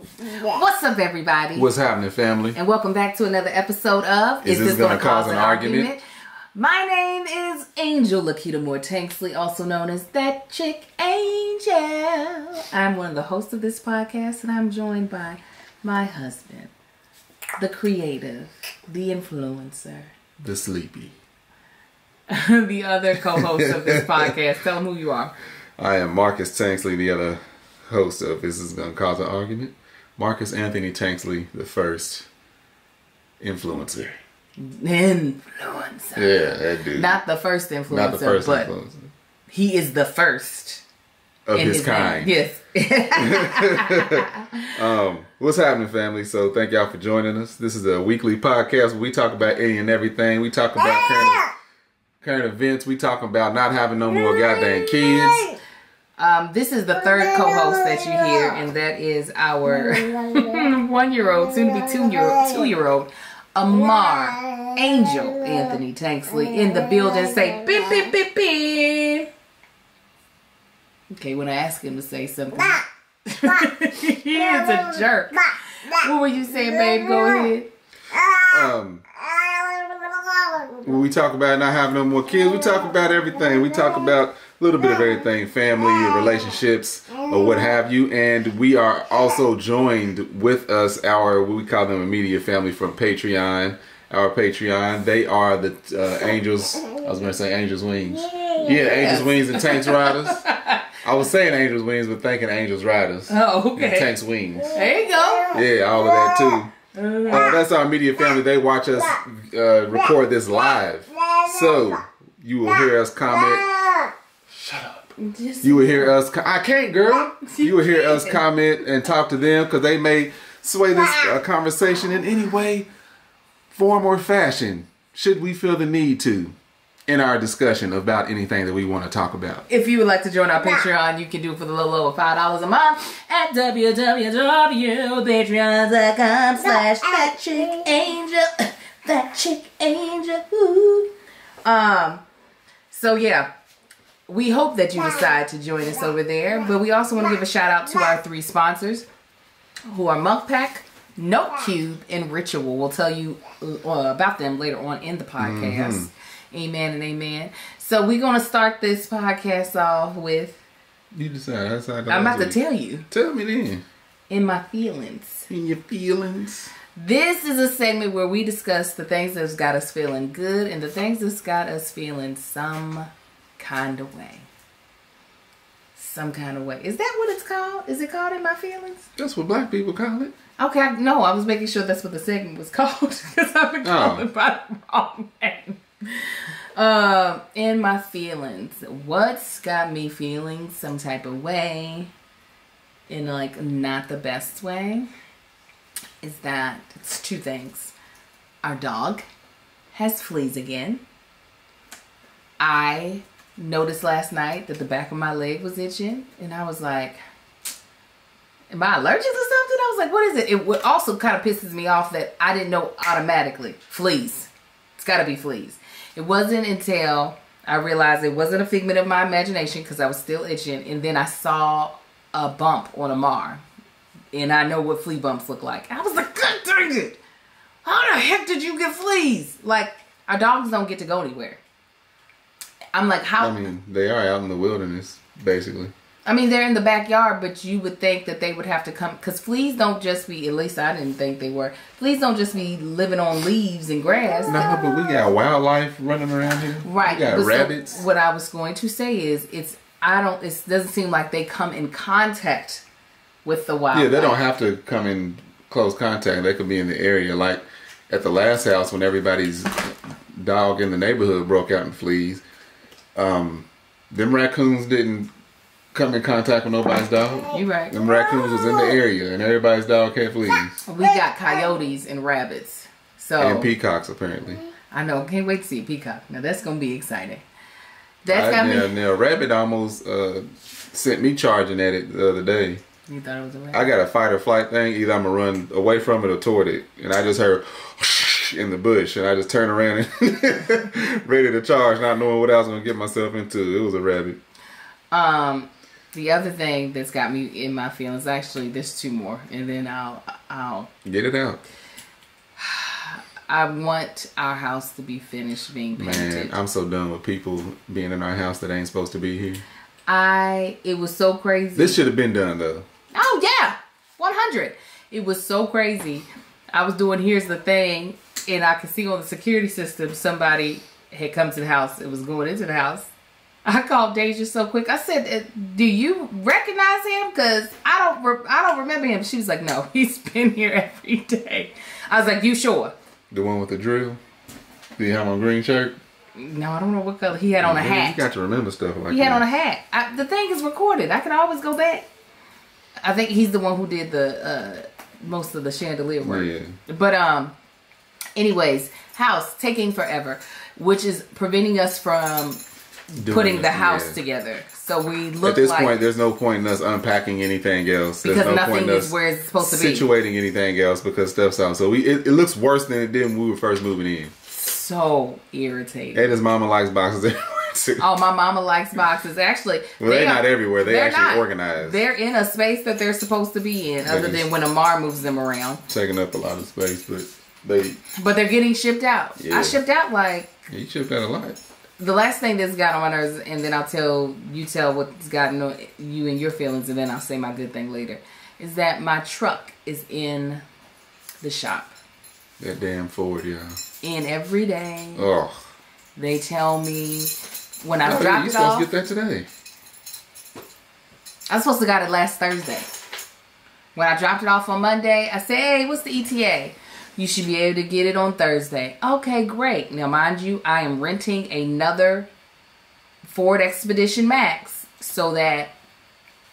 What's up, everybody? What's happening, family? And welcome back to another episode of Is This Gonna Cause an Argument? My name is Angel Lakita Moore Tanksley, also known as That Chick Angel. I'm one of the hosts of this podcast, and I'm joined by my husband, the creative, the influencer, the sleepy, the other co-host of this podcast. Tell them who you are. I am Marcus Tanksley, the other host of Is This Gonna Cause an Argument? Marcus Anthony Tanksley, the first influencer. Influencer. Yeah, that dude. Not the first influencer, Not the first but influencer. He is the first of his kind. Yes. What's happening, family? So thank y'all for joining us. This is a weekly podcast where we talk about any and everything. We talk about current events. We talk about not having no more goddamn kids. This is the third co-host that you hear, and that is our 1-year-old, soon to be 2-year-old, Amar Angel Anthony Tanksley in the building. Say beep beep beep beep. Okay, when I ask him to say something, he is a jerk. What were you saying, babe? Go ahead. When we talk about not having no more kids, we talk about everything. We talk about a little bit of everything, family, relationships, or what have you. And we are also joined with us, what we call them immediate family from Patreon. Our Patreon. They are the Angels. I was going to say Angels Wings. Yeah, Angels Wings and Tanks Riders. I was saying Angels Wings, but thinking Angels Riders. Oh, okay. And Tanks Wings. There you go. Yeah, all of that too. That's our immediate family. They watch us record this live. So, you will hear us comment. Shut up. You will hear us. I can't, girl. You will hear us comment and talk to them because they may sway this conversation in any way, form, or fashion, should we feel the need to, in our discussion about anything that we want to talk about. If you would like to join our Patreon, you can do it for the little over $5 a month at www.patreon.com/thatchickangel. That chick angel. Ooh. So yeah, we hope that you decide to join us over there. But we also want to give a shout out to our 3 sponsors, who are Monk Pack, Note Cube, and Ritual. We'll tell you about them later on in the podcast. Mm-hmm. Amen and amen. So we're going to start this podcast off with... You decide. I'm about to tell you. Tell me then. In my feelings. In your feelings. This is a segment where we discuss the things that's got us feeling good and the things that's got us feeling some kind of way. Some kind of way. Is that what it's called? Is it called In My Feelings? That's what black people call it. Okay, no, I was making sure that's what the segment was called because I've been calling it by the wrong name. In my feelings, what's got me feeling some type of way, in like not the best way, is that it's 2 things. Our dog has fleas again. I noticed last night that the back of my leg was itching, and I was like, am I allergic to something? I was like, what is it? It also kind of pisses me off that I didn't know automatically. Fleas. It's got to be fleas. It wasn't until I realized it wasn't a figment of my imagination because I was still itching. And then I saw a bump on Amar. And I know what flea bumps look like. I was like, God dang it. How the heck did you get fleas? Like, our dogs don't get to go anywhere. I'm like, how? I mean, they are out in the wilderness, basically. I mean, they're in the backyard, but you would think that they would have to come, because fleas don't just be, at least I didn't think they were, fleas don't just be living on leaves and grass. No, but we got wildlife running around here. Right. We got rabbits. So what I was going to say is, it doesn't seem like they come in contact with the wildlife. Yeah, they don't have to come in close contact. They could be in the area. Like at the last house when everybody's dog in the neighborhood broke out in fleas, them raccoons didn't come in contact with nobody's dog. You're right. Them raccoons was in the area and everybody's dog had fleas. We got coyotes and rabbits. And peacocks apparently. I know. Can't wait to see a peacock. Now that's going to be exciting. Now, a rabbit almost sent me charging at it the other day. You thought it was a rabbit? I got a fight or flight thing. Either I'm going to run away from it or toward it. And I just heard in the bush. And I just turned around and ready to charge, not knowing what I was going to get myself into. It was a rabbit. The other thing that's got me in my feelings, actually, there's two more, and then I'll get it out. I want our house to be finished being painted. Man, I'm so done with people being in our house that ain't supposed to be here. It was so crazy. This should have been done though. Oh yeah, 100. It was so crazy. I was doing Here's the Thing, and I could see on the security system somebody had come to the house. It was going into the house. I called Deja so quick. I said, "Do you recognize him? Because I don't remember him." She was like, "No, he's been here every day." I was like, "You sure?" The one with the drill? Did he have on a green shirt? No, I don't know what color. He had on a hat. You got to remember stuff like that. He had on a hat. The thing is recorded. I can always go back. I think he's the one who did the most of the chandelier work. Yeah. But anyways, house taking forever, which is preventing us from putting the house together. So we look at this point, there's no point in us unpacking anything else. Because there's no nothing point in is where it's supposed to be. Situating anything else because stuff's out. So it looks worse than it did when we were first moving in. So irritating. And his mama likes boxes. Oh, my mama likes boxes. Actually, well, they're not everywhere. They're actually not organized. They're in a space that they're supposed to be in, other than when Amar moves them around. Taking up a lot of space, but they're getting shipped out. Yeah. I shipped out you shipped out a lot. The last thing that's got on my nerves, and then I'll tell what's gotten you and your feelings, and then I'll say my good thing later, is that my truck is in the shop. That damn Ford, yeah. In every day. Oh. They tell me when I dropped it off. You're supposed to get that today. I was supposed to got it last Thursday. When I dropped it off on Monday, I said, "Hey, what's the ETA?" "You should be able to get it on Thursday." Okay, great. Now, mind you, I am renting another Ford Expedition Max so that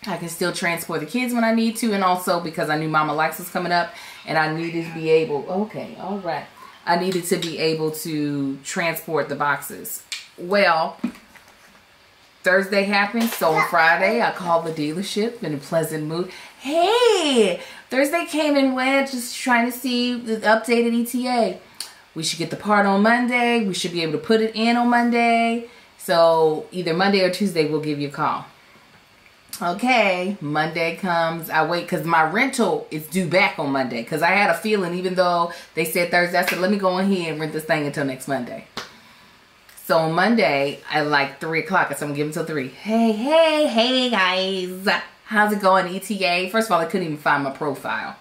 I can still transport the kids when I need to. And also because I knew Mama Likes was coming up and I needed to be able... Okay, all right. I needed to be able to transport the boxes. Well, Thursday happened. So on Friday, I called the dealership in a pleasant mood. "Hey, Thursday came and went, just trying to see the updated ETA. We should get the part on Monday. We should be able to put it in on Monday. So either Monday or Tuesday, we'll give you a call." Okay, Monday comes. I wait because my rental is due back on Monday. Because I had a feeling, even though they said Thursday, I said, let me go in here and rent this thing until next Monday. So on Monday, at like 3 o'clock, I said, I'm going to give them till 3. Hey, guys. How's it going, ETA? First of all, they couldn't even find my profile.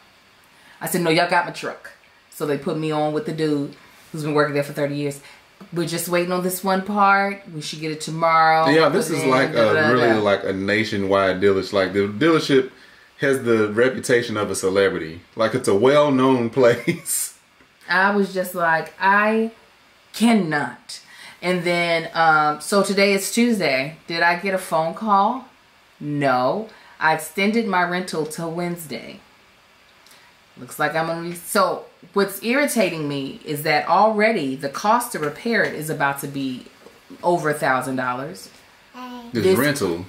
I said, no, y'all got my truck. So they put me on with the dude who's been working there for 30 years. We're just waiting on this one part. We should get it tomorrow. Yeah, this is like like a nationwide dealership. Like the dealership has the reputation of a celebrity. Like it's a well-known place. I was just like, I cannot. And then, so today is Tuesday. Did I get a phone call? No. I extended my rental till Wednesday. Looks like I'm going to be... So, what's irritating me is that already the cost to repair it is about to be over $1,000. This rental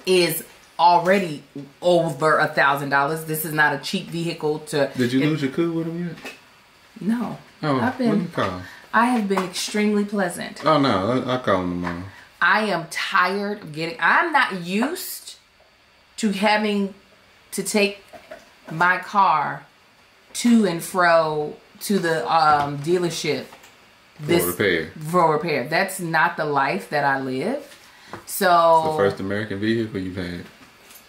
is already over $1,000. This is not a cheap vehicle to... Did you lose your cool with him yet? No. Oh, what did you call? I have been extremely pleasant. Oh, no. I'll call him tomorrow. I am tired of getting... I'm not used to having to take my car to and fro to the dealership for repair. That's not the life that I live. So it's the first American vehicle you've had.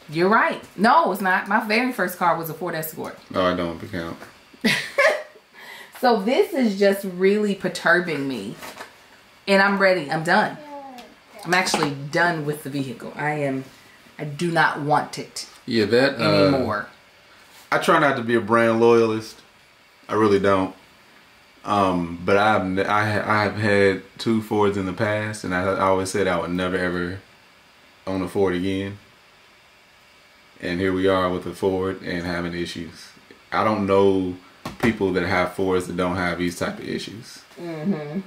You're right. No, it's not. My very first car was a Ford Escort. Oh, I don't count. So this is just really perturbing me. And I'm ready. I'm done. I'm actually done with the vehicle. I do not want it anymore. I try not to be a brand loyalist. I really don't. But I've had 2 Fords in the past, and I always said I would never ever own a Ford again. And here we are with a Ford and having issues. I don't know people that have Fords that don't have these type of issues.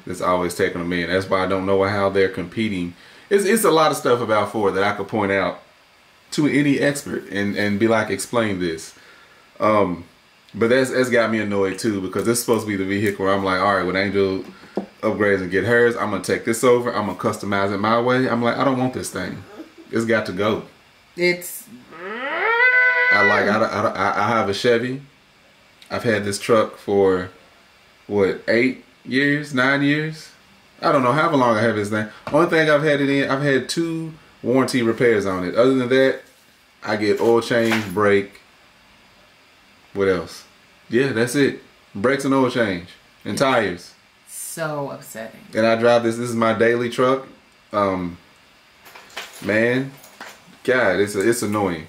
It's always taking them in. That's why I don't know how they're competing. It's a lot of stuff about Ford that I could point out to any expert and be like, explain this. But that's got me annoyed too, because it's supposed to be the vehicle where I'm like, all right, when Angel upgrades and get hers, I'm gonna take this over, I'm gonna customize it my way. I'm like, I don't want this thing. It's got to go. It's. I have a Chevy. I've had this truck for what, 8 years, 9 years? I don't know however long I have this thing. Only thing I've had it in, I've had 2 warranty repairs on it. Other than that, I get oil change, brake. What else? Yeah, that's it. Brakes and oil change and tires. So upsetting. And I drive this. This is my daily truck. Man, God, it's annoying.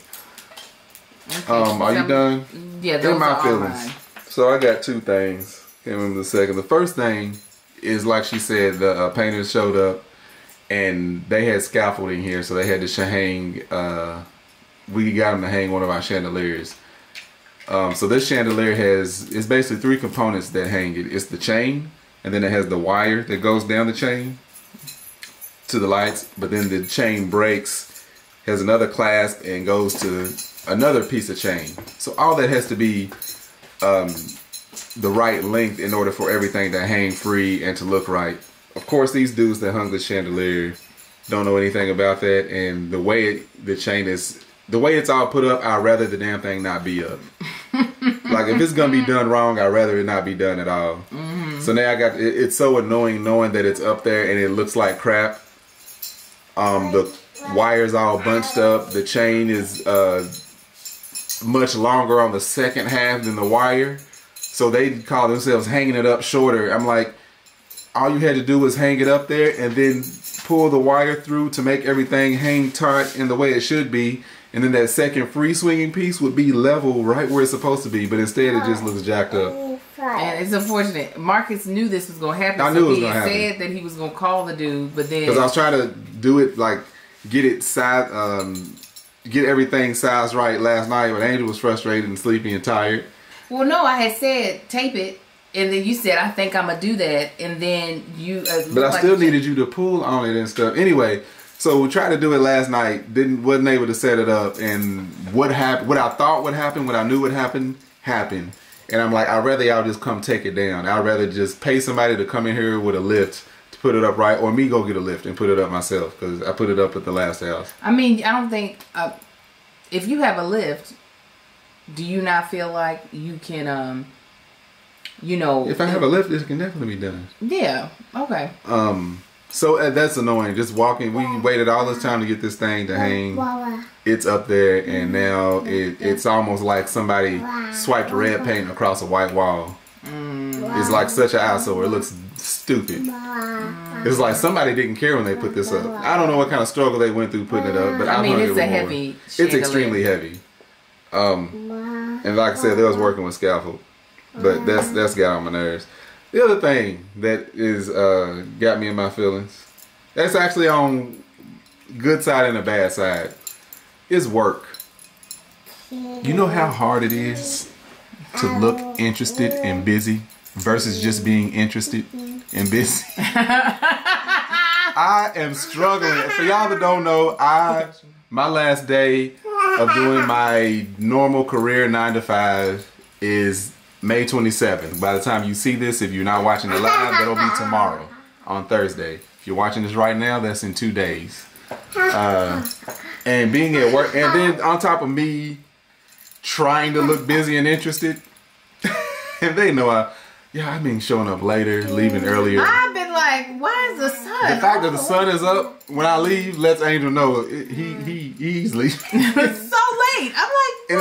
Okay, are you done? Yeah, those In my are all feelings. mine. So I got 2 things. Can't remember the second. The first thing is, like she said, the painters showed up and they had scaffolding here, so they had to hang. We got them to hang one of our chandeliers. So this chandelier it's basically 3 components that hang it. It's the chain, and then it has the wire that goes down the chain to the lights. But then the chain breaks, has another clasp, and goes to another piece of chain. So all that has to be the right length in order for everything to hang free and to look right. Of course, these dudes that hung the chandelier don't know anything about that, and the way the chain is, the way it's all put up, I'd rather the damn thing not be up. Like, if it's gonna be done wrong, I'd rather it not be done at all. So now I got it's so annoying knowing that it's up there and it looks like crap. The wire's all bunched up. The chain is much longer on the second half than the wire, so they call themselves hanging it up shorter. I'm like, all you had to do was hang it up there and then pull the wire through to make everything hang taut in the way it should be, and then that second free swinging piece would be level right where it's supposed to be, but instead it just looks jacked up. And it's unfortunate. Marcus knew this was going to happen. I knew it was he going to happen. said that he was going to call the dude, but then... Because I was trying to do it, like, get it get everything sized right last night, but Angel was frustrated and sleepy and tired. Well, no, I had said tape it, and then you said, I think I'm going to do that, and then you... but I still needed you to pull on it and stuff. Anyway, so we tried to do it last night, wasn't able to set it up, and what happened, what I thought would happen, what I knew would happen, happened. And I'm like, I'd rather y'all just come take it down. I'd rather just pay somebody to come in here with a lift to put it up right, or me go get a lift and put it up myself, because I put it up at the last house. I mean, I don't think... if you have a lift, do you not feel like you can, you know... If I have a lift, it can definitely be done. Yeah, okay. So that's annoying. Just walking, we waited all this time to get this thing to hang. It's up there, and now it's almost like somebody swiped red paint across a white wall. It's like such an eyesore. It looks stupid. It's like somebody didn't care when they put this up. I don't know what kind of struggle they went through putting it up, but I mean, it's a heavy chandelier. It's extremely heavy. And like I said, they was working with scaffold, but that's got on my nerves. The other thing that is got me in my feelings, that's actually on good side and the bad side, is work. You know how hard it is to look interested and busy versus just being interested and busy? I am struggling. For y'all that don't know, my last day of doing my normal career 9 to 5 is May 27th. By the time you see this, if you're not watching it live, that'll be tomorrow on Thursday. If you're watching this right now, that's in 2 days. And being at work, and then on top of me trying to look busy and interested, and they know I've been showing up later, leaving earlier. I've been like, why is the sun? The fact that the sun is up when I leave lets Angel know he's leaving. It's so late. I'm like, and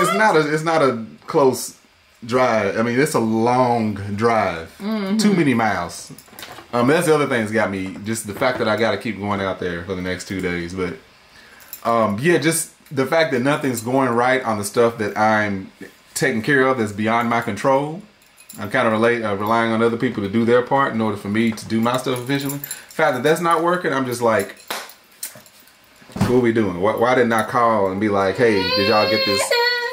it's not a close drive. I mean, it's a long drive. Too many miles. That's the other thing that's got me, just the fact that I got to keep going out there for the next 2 days. But yeah, just the fact that nothing's going right on the stuff that I'm taking care of that's beyond my control. I'm kind of relying on other people to do their part in order for me to do my stuff efficiently. The fact that that's not working, I'm just like, what are we doing? Why didn't I call and be like, hey, did y'all get this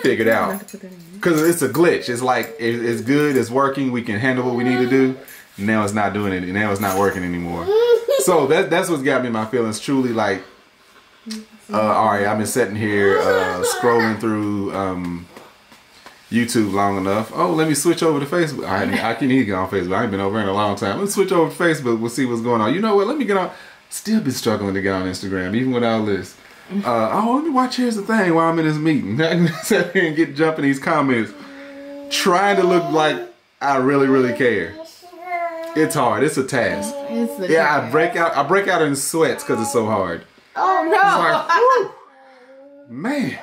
figured out? Because it's a glitch. It's like, it's good, it's working, we can handle what we need to do. Now it's not doing it, and now it's not working anymore. So that's what's got me in my feelings. Truly, like, all right, I've been sitting here scrolling through YouTube long enough. Oh, let me switch over to Facebook. I can even get on Facebook. I ain't been over in a long time. Let's switch over to Facebook. We'll see what's going on. You know what? Let me get on. Still been struggling to get on Instagram, even with all this. Let me watch Here's the Thing while I'm in this meeting. I can sit here and jump in these comments, trying to look like I really care. It's hard. It's a task. I break out in sweats because it's so hard. Oh no! It's like, man.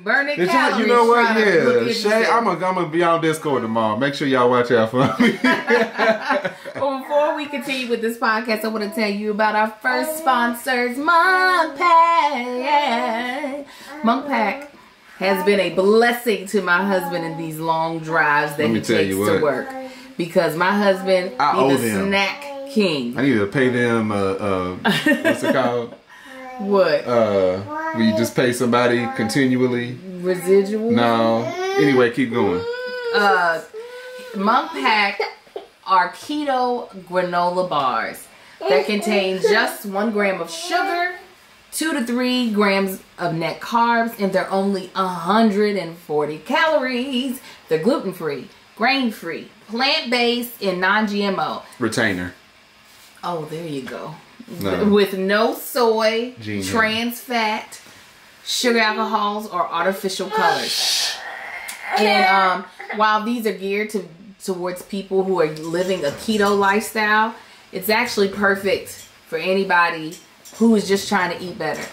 Burning calories. You know what? Yeah, Shay, I'm gonna be on Discord tomorrow. Make sure y'all watch out for me. Well, before we continue with this podcast, I want to tell you about our first sponsors, Munk Pack. Munk Pack has been a blessing to my husband in these long drives that he takes to work. Because my husband is a snack king. I need to pay them. What's it called? What? Will you just pay somebody continually? Residual? No. Anyway, keep going. Munk Pack are keto granola bars that contain just 1 gram of sugar, 2 to 3 grams of net carbs, and they're only 140 calories. They're gluten-free, grain-free, plant-based, and non-GMO. Retainer. Oh, there you go. No. With no soy, trans fat, sugar alcohols, or artificial colors. And while these are geared towards people who are living a keto lifestyle, it's actually perfect for anybody who is just trying to eat better.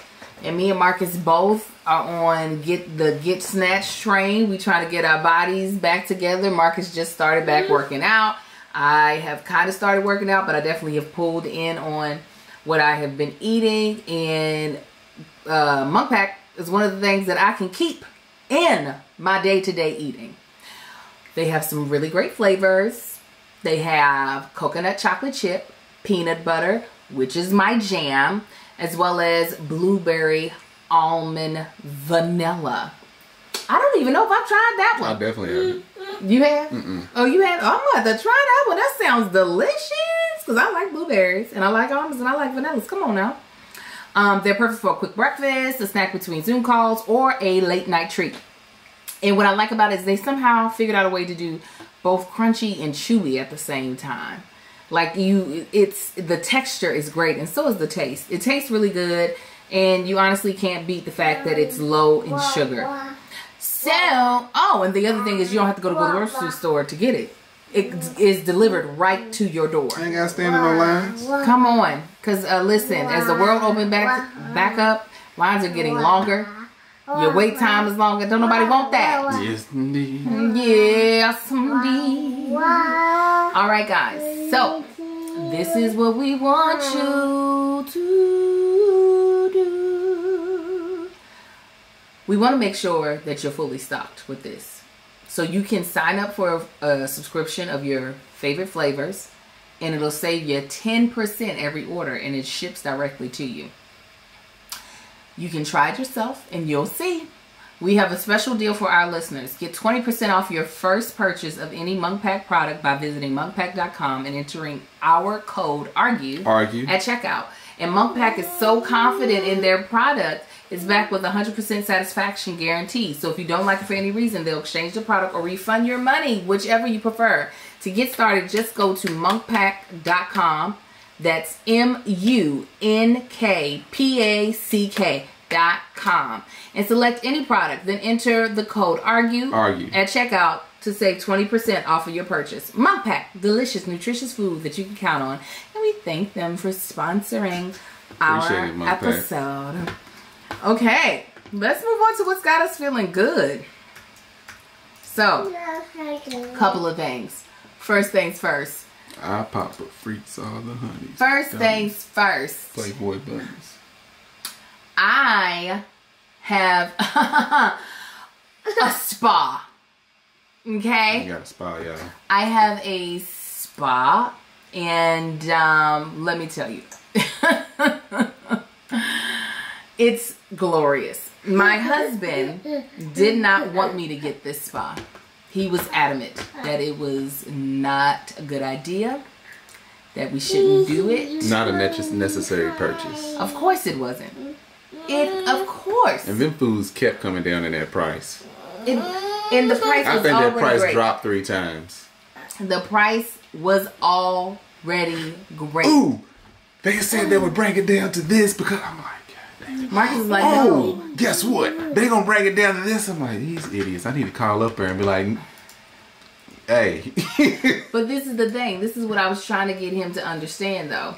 And me and Marcus both are on Get Snatch train. We trying to get our bodies back together. Marcus just started back working out. I have kind of started working out, but I definitely have pulled in on what I have been eating. And Munk Pack is one of the things that I can keep in my day-to-day eating. They have some really great flavors. They have coconut chocolate chip, peanut butter, which is my jam, as well as blueberry almond vanilla. I don't even know if I've tried that one. I definitely haven't. You have? Oh, you have? Oh, I'm going to have to try that one. That sounds delicious. Because I like blueberries, and I like almonds, and I like vanillas. Come on now. They're perfect for a quick breakfast, a snack between Zoom calls, or a late night treat. And what I like about it is they somehow figured out a way to do both crunchy and chewy at the same time. Like the texture is great, and so is the taste. It tastes really good, and you honestly can't beat the fact that it's low in sugar. So, and the other thing is you don't have to go to the grocery store to get it. It is delivered right to your door. I ain't got to stand in no lines. Come on. Because, listen, as the world opens back up, lines are getting longer. Your wait time is longer. Don't nobody want that. Yes, indeed. Yes, indeed. All right, guys. So, this is what we want you to do. We want to make sure that you're fully stocked with this. So you can sign up for a subscription of your favorite flavors, and it'll save you 10% every order, and it ships directly to you. You can try it yourself, and you'll see. We have a special deal for our listeners. Get 20% off your first purchase of any Munk Pack product by visiting monkpack.com and entering our code ARGUE at checkout. And Munk Pack is so confident in their product, it's backed with 100% satisfaction guarantee. So if you don't like it for any reason, they'll exchange the product or refund your money, whichever you prefer. To get started, just go to monkpack.com. That's MUNKPACK.com. And select any product. Then enter the code ARGUE at checkout to save 20% off of your purchase. Munk Pack, delicious, nutritious food that you can count on. And we thank them for sponsoring our episode. Okay, let's move on to what's got us feeling good. So, couple of things. First things first. I pop up freaks all the honey. First things first. Playboy bunnies. I have a spa. Okay? You got a spa, y'all. I have a spa, and let me tell you. It's glorious. My husband did not want me to get this spa. He was adamant that it was not a good idea, that we shouldn't do it. Not a necessary purchase. Of course it wasn't. Of course. And them foods kept coming down in that price. And the price was I think that price great. dropped 3 times. The price was already great. Ooh, they said they would bring it down to this because I'm like, baby. Marcus is like, no. Guess what? They gonna bring it down to this. I'm like, these idiots. I need to call up there and be like, hey. But this is the thing. This is what I was trying to get him to understand, though,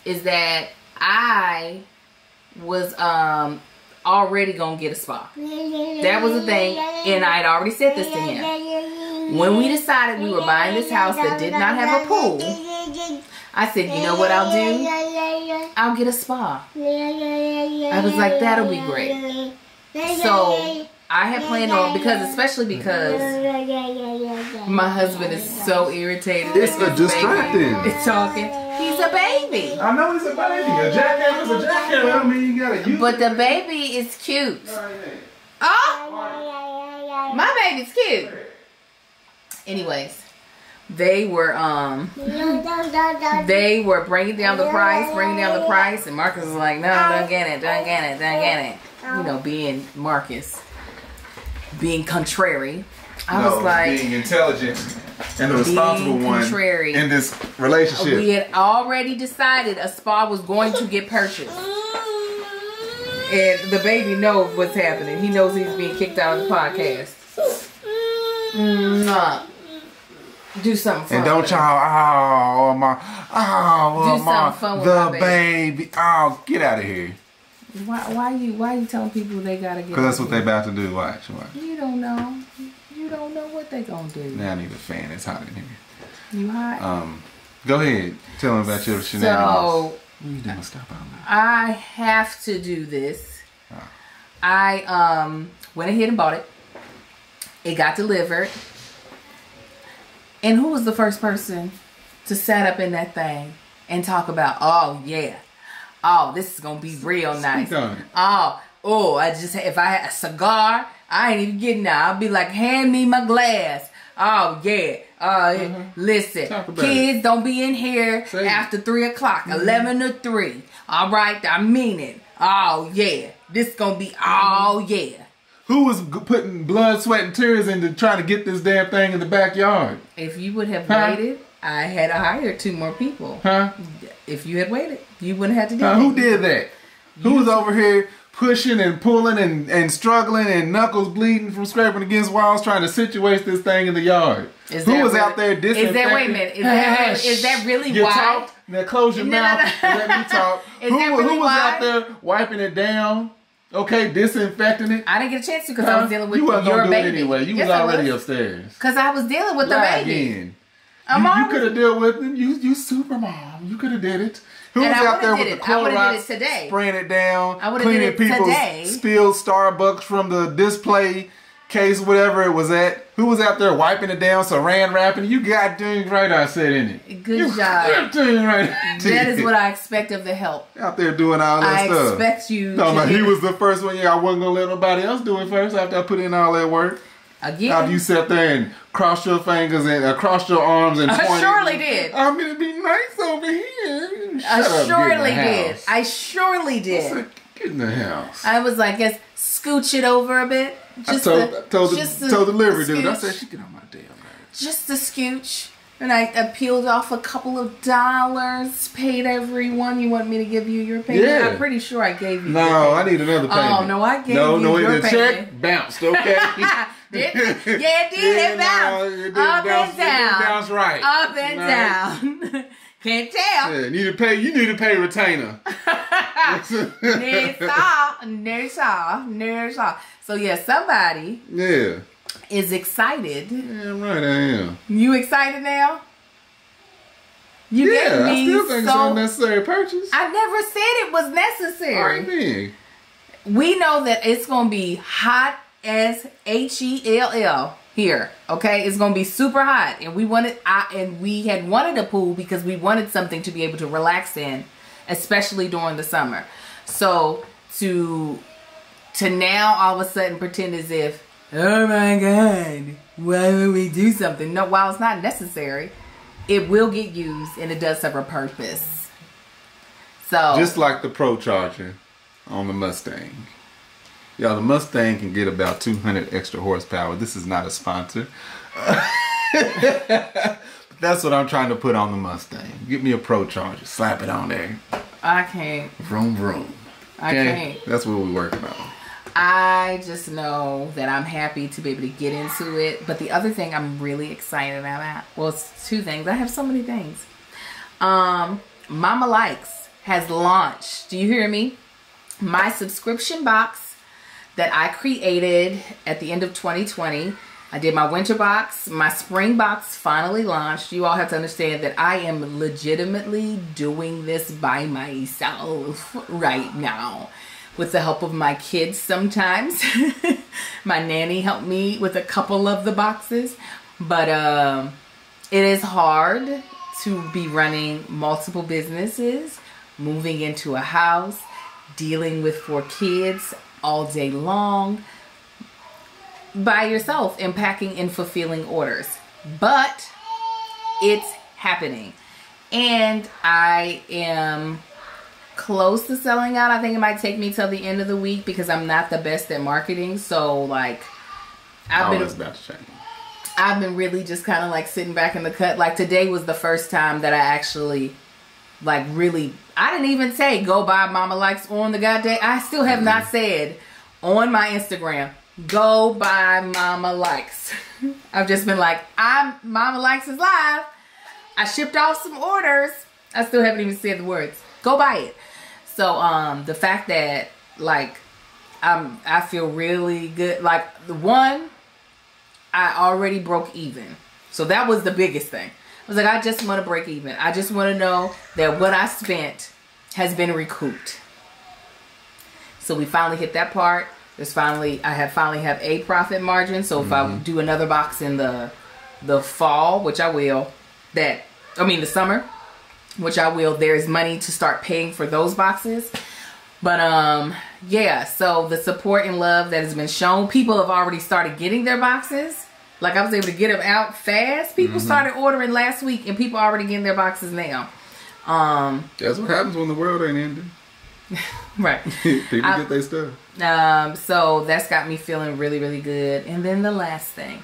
is that I was already gonna get a spa. That was the thing, and I had already said this to him. When we decided we were buying this house that did not have a pool, I said, you know what I'll do? I'll get a spa. I was like, that'll be great. So I had planned on, especially because my husband is so irritated. It's a distracting. It's talking. He's a baby. I know he's a baby. A jackhammer is a jackhammer. I mean, you gotta use it. But the baby is cute. Oh, my baby's cute. Anyways, they were bringing down the price, and Marcus was like, no, don't get it. You know, being Marcus, being contrary. I was like, being intelligent and the responsible one in this relationship. We had already decided a spa was going to get purchased. And the baby knows what's happening. He knows he's being kicked out of the podcast. Do something fun. And don't y'all, something fun with the my baby. Oh, get out of here. Why you telling people they gotta get? Because that's what they about to do. Watch. You don't know. You don't know what they gonna do. Now I need a fan. It's hot in here. You hot? Go ahead. Tell them about your shenanigans. So, what are you doing? Stop out there. I have to do this. I went ahead and bought it. It got delivered. And who was the first person to set up in that thing and talk about, oh yeah, oh, this is gonna be real nice. Oh, I just, if I had a cigar, I ain't even getting that. I'll be like, hand me my glass. Oh yeah. Listen, kids don't be in here after 3 o'clock, 11 to 3. All right, I mean it. Oh yeah, this gonna be, oh yeah. Who was putting blood, sweat, and tears into trying to get this damn thing in the backyard? If you would have waited, I had hired 2 more people. If you had waited, you wouldn't have to do that. Who did that? Who was over here pushing and pulling and struggling and knuckles bleeding from scraping against walls trying to situate this thing in the yard? Who was out there disinfecting? Wait a minute. Is that really you why? Talked, now close your mouth and let me talk. Who was out there wiping it down? Okay, disinfecting it. I didn't get a chance to because I was dealing with you wasn't your gonna do baby. It anyway. You was already upstairs. Because I was dealing with the baby. Again. You could have dealt with him. You super mom. You could have did it. Who was out there with the Clorox spraying it down, cleaning people's spilled Starbucks from the display case, whatever it was at? Who was out there wiping it down, saran wrapping? You got doing right, I said, in it. Good job. Doing right. That is what I expect of the help. Out there doing all that stuff. I expect you. No, he was the first one. Yeah, I wasn't gonna let nobody else do it first after I put in all that work. Again, after you sat there and crossed your fingers and crossed your arms and pointed. I surely did. I mean, it'd be nice over here. I surely did. Said, get in the house. I was like, yes, scooch it over a bit. Just told the delivery dude. I said, she get on my damn nerves. Just a scooch. And I peeled off a couple of dollars, paid everyone. You want me to give you your payment? Yeah. I'm pretty sure I gave you. No, I need another payment. Oh no, I gave you your payment. The check bounced. Okay. It did. It bounced. No, it up bounce, and down. It bounced right. Up and down. Can't tell. Yeah, you need to pay retainer. Never saw. So yeah, somebody is excited. Yeah, right, I am. You excited now? You gave me I still think it's an unnecessary purchase. I never said it was necessary. I mean, we know that it's gonna be hot as HELL here. Okay, it's gonna be super hot, and we had wanted a pool because we wanted something to be able to relax in, especially during the summer. So to now all of a sudden pretend as if, oh my God, why would we do something? No, while it's not necessary, it will get used and it does serve a purpose. So just like the Pro Charger on the Mustang. Y'all, the Mustang can get about 200 extra horsepower. This is not a sponsor. That's what I'm trying to put on the Mustang. Get me a Pro Charger. Slap it on there. I can't. Vroom, vroom. I can't. That's what we're working on. I just know that I'm happy to be able to get into it. But the other thing I'm really excited about, well, it's two things. I have so many things. Mama Likes has launched. Do you hear me? My subscription box that I created at the end of 2020. I did my winter box. My spring box finally launched. You all have to understand that I am legitimately doing this by myself right now, with the help of my kids sometimes. My nanny helped me with a couple of the boxes. But it is hard to be running multiple businesses, moving into a house, dealing with 4 kids all day long, by yourself, and packing and fulfilling orders. But it's happening. And I am close to selling out. I think it might take me till the end of the week because I'm not the best at marketing. So like I've been really just kind of like sitting back in the cut. Like today was the first time that I actually like really, I didn't even say go buy Mama Likes on the goddamn, I still have not said on my Instagram, go buy Mama Likes. I've just been like, Mama Likes is live. I shipped off some orders. I still haven't even said the words. Go buy it. So the fact that like I feel really good. Like the one, I already broke even. So that was the biggest thing. I was like, I just want to break even. I just want to know that what I spent has been recouped. So we finally hit that part. I finally have a profit margin. So if I do another box in the fall, which I will, the summer, which I will, there's money to start paying for those boxes. But yeah, so the support and love that has been shown, people have already started getting their boxes. Like I was able to get them out fast. People started ordering last week and people are already getting their boxes now. That's what happens when the world ain't ending. Right. People get their stuff. So that's got me feeling really, really good. And then the last thing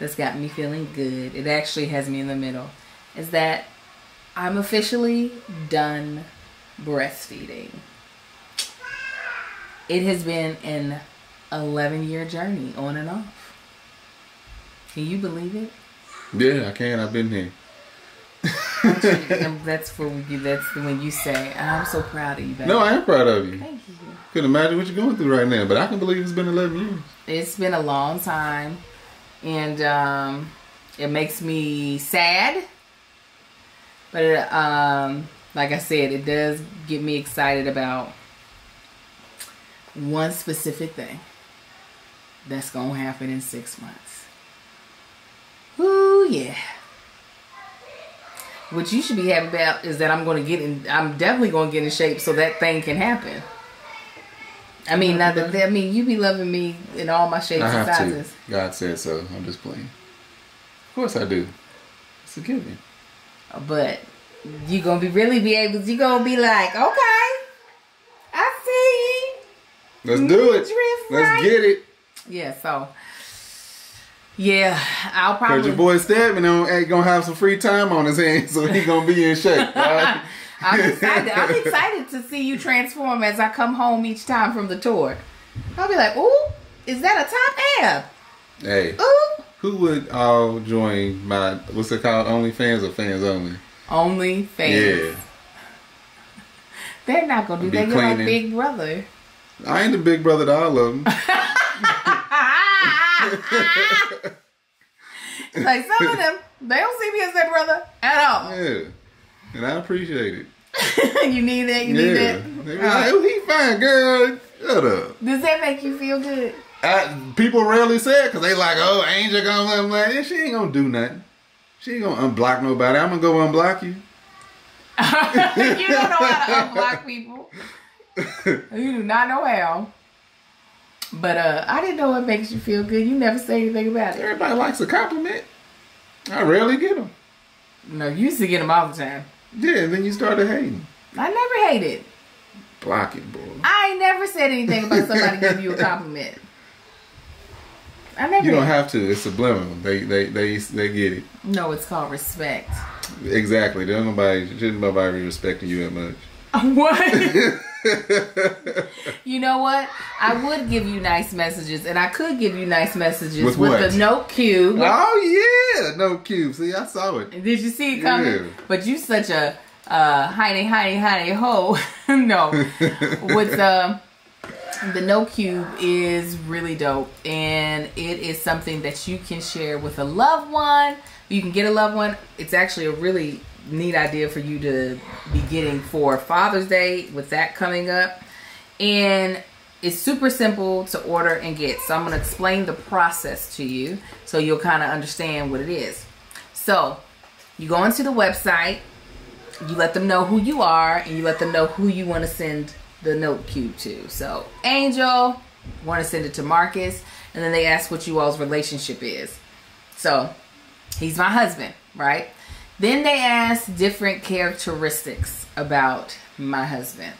that's got me feeling good, it actually has me in the middle, is that I'm officially done breastfeeding. It has been an 11-year journey on and off. Can you believe it? Yeah, I can. I've been here. That's for you. That's when you say, I'm so proud of you, baby. No, I am proud of you. Thank you. Couldn't imagine what you're going through right now, but I can believe it's been 11 years. It's been a long time, and it makes me sad. But like I said, it does get me excited about one specific thing that's gonna happen in 6 months. Ooh, yeah. What you should be happy about is that I'm definitely going to get in shape so that thing can happen. I mean, you be loving me in all my shapes and sizes. To. God said so. I'm just playing. Of course I do. It's a given. But you going to you going to be like, okay, I see. Let's do it. Let's get it. Yeah, so... yeah, I'll probably... Because your boy Stedman ain't going to have some free time on his hands, so he's going to be in shape, right? I'm excited to see you transform as I come home each time from the tour. I'll be like, ooh, is that a top ab? Hey, ooh. Who would all join my, what's it called, OnlyFans or Fans Only? OnlyFans. Yeah. They're not going to do that. You're like Big Brother. I ain't the big brother to all of them. Like some of them, they don't see me as their brother at all. Yeah, and I appreciate it. You need that. You need that. They be like, oh, he fine, girl. Shut up. Does that make you feel good? People rarely say it because they like, oh, Angel gonna let him like, yeah, she ain't gonna do nothing. She ain't gonna unblock nobody. I'm gonna go unblock you. You don't know how to unblock people. You do not know how. But I didn't know what makes you feel good. You never say anything about it. Everybody likes a compliment. I rarely get them. No, you used to get them all the time. Yeah, and then you started hating. I never hated. Blocking, boy. I ain't never said anything about somebody giving you a compliment. I never. You don't have to. It's subliminal. They get it. No, it's called respect. Exactly. Shouldn't nobody be respecting you that much. What? You know what? I would give you nice messages, and I could give you nice messages with the note cube. Oh yeah, note cube. See, I saw it. Did you see it coming? Yeah. But you such a honey ho. No, with the note cube is really dope, and it is something that you can share with a loved one. You can get a loved one. It's actually a really neat idea for you to be getting for Father's Day with that coming up. And it's super simple to order and get. So I'm going to explain the process to you so you'll kind of understand what it is. So you go into the website, you let them know who you are, and you let them know who you want to send the note cube to. So Angel, want to send it to Marcus, and then they ask what you all's relationship is. So he's my husband, right? Then they ask different characteristics about my husband.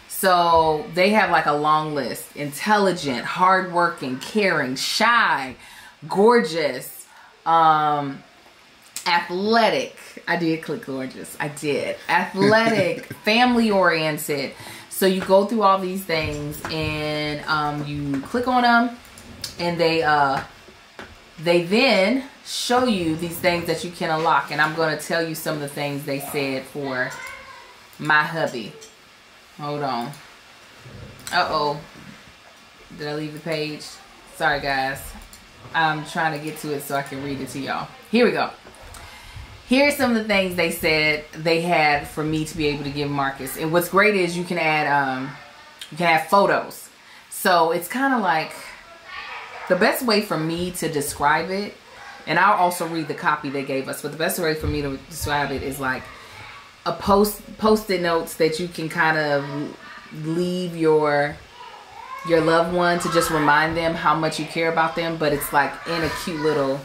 So they have like a long list: intelligent, hardworking, caring, shy, gorgeous, athletic. I did click gorgeous. I did. Athletic, family oriented. So you go through all these things and you click on them, and they then show you these things that you can unlock. And I'm going to tell you some of the things they said for my hubby. Hold on. Uh-oh. Did I leave the page? Sorry, guys. I'm trying to get to it so I can read it to y'all. Here we go. Here's some of the things they said they had for me to be able to give Marcus. And what's great is you can add photos. So it's kind of like the best way for me to describe it, and I'll also read the copy they gave us, but the best way for me to describe it is like a post-it notes that you can kind of leave your loved one to just remind them how much you care about them, but it's like in a cute little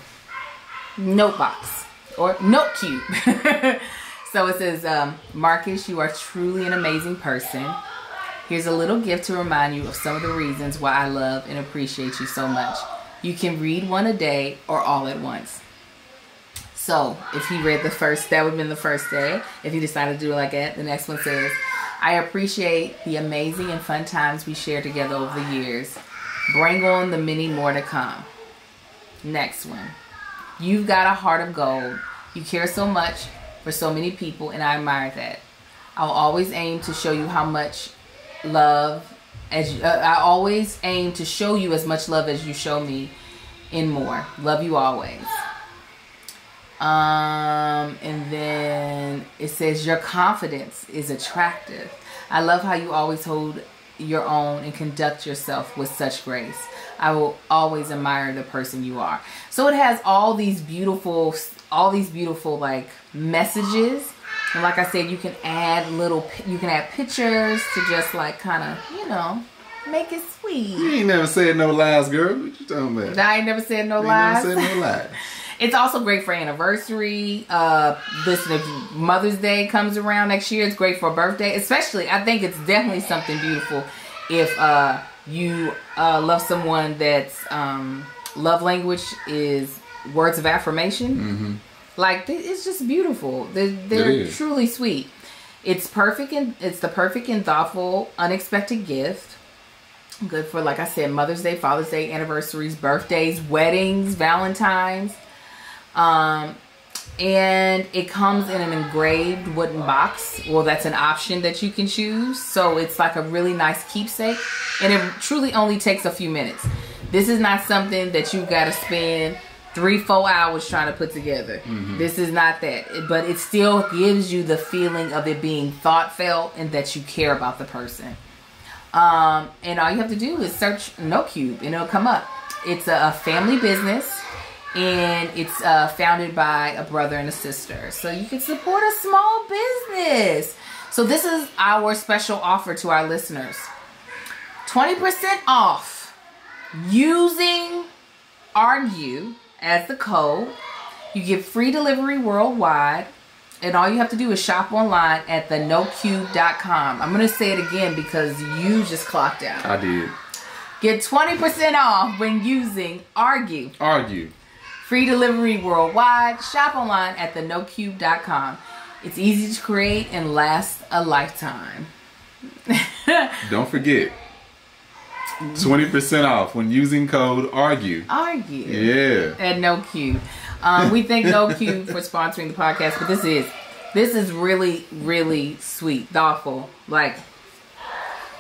note box or note cube. So it says, Marcus, you are truly an amazing person. Here's a little gift to remind you of some of the reasons why I love and appreciate you so much. You can read one a day or all at once. So if he read the first, that would have been the first day. If he decided to do it like that, the next one says, I appreciate the amazing and fun times we shared together over the years. Bring on the many more to come. Next one. You've got a heart of gold. You care so much for so many people, and I admire that. I'll always aim to show you how much love I always aim to show you as much love as you show me and more. Love you always. And then it says your confidence is attractive. I love how you always hold your own and conduct yourself with such grace. I will always admire the person you are. So it has all these beautiful like messages. And like I said, you can add pictures to just like kind of, you know, make it sweet. You ain't never said no lies, girl. What you talking about? I ain't never said no lies. Never said no lies. It's also great for anniversary. Listen, if Mother's Day comes around next year, it's great for a birthday. Especially, I think it's definitely something beautiful if you love someone that's love language is words of affirmation. Mm-hmm. Like, it's just beautiful. They're truly sweet. It's perfect, and it's the perfect and thoughtful, unexpected gift. Good for, like I said, Mother's Day, Father's Day, anniversaries, birthdays, weddings, Valentine's. And it comes in an engraved wooden box. Well, that's an option that you can choose. So it's like a really nice keepsake. And it truly only takes a few minutes. This is not something that you've got to spend 3-4 hours trying to put together. Mm-hmm. This is not that. But it still gives you the feeling of it being thoughtful and that you care about the person. And all you have to do is search NoteCube and it'll come up. It's a family business. And it's founded by a brother and a sister. So you can support a small business. So this is our special offer to our listeners. 20% off using ARGUE as the code. You get free delivery worldwide. And all you have to do is shop online at thenotecube.com. I'm going to say it again because you just clocked out. I did. Get 20% off when using ARGUE. ARGUE. Free delivery worldwide. Shop online at thenotecube.com. It's easy to create and lasts a lifetime. Don't forget, 20% off when using code ARGUE. Argue. Yeah. At No Q. We thank No Q for sponsoring the podcast, but this is really, really sweet, thoughtful. Like,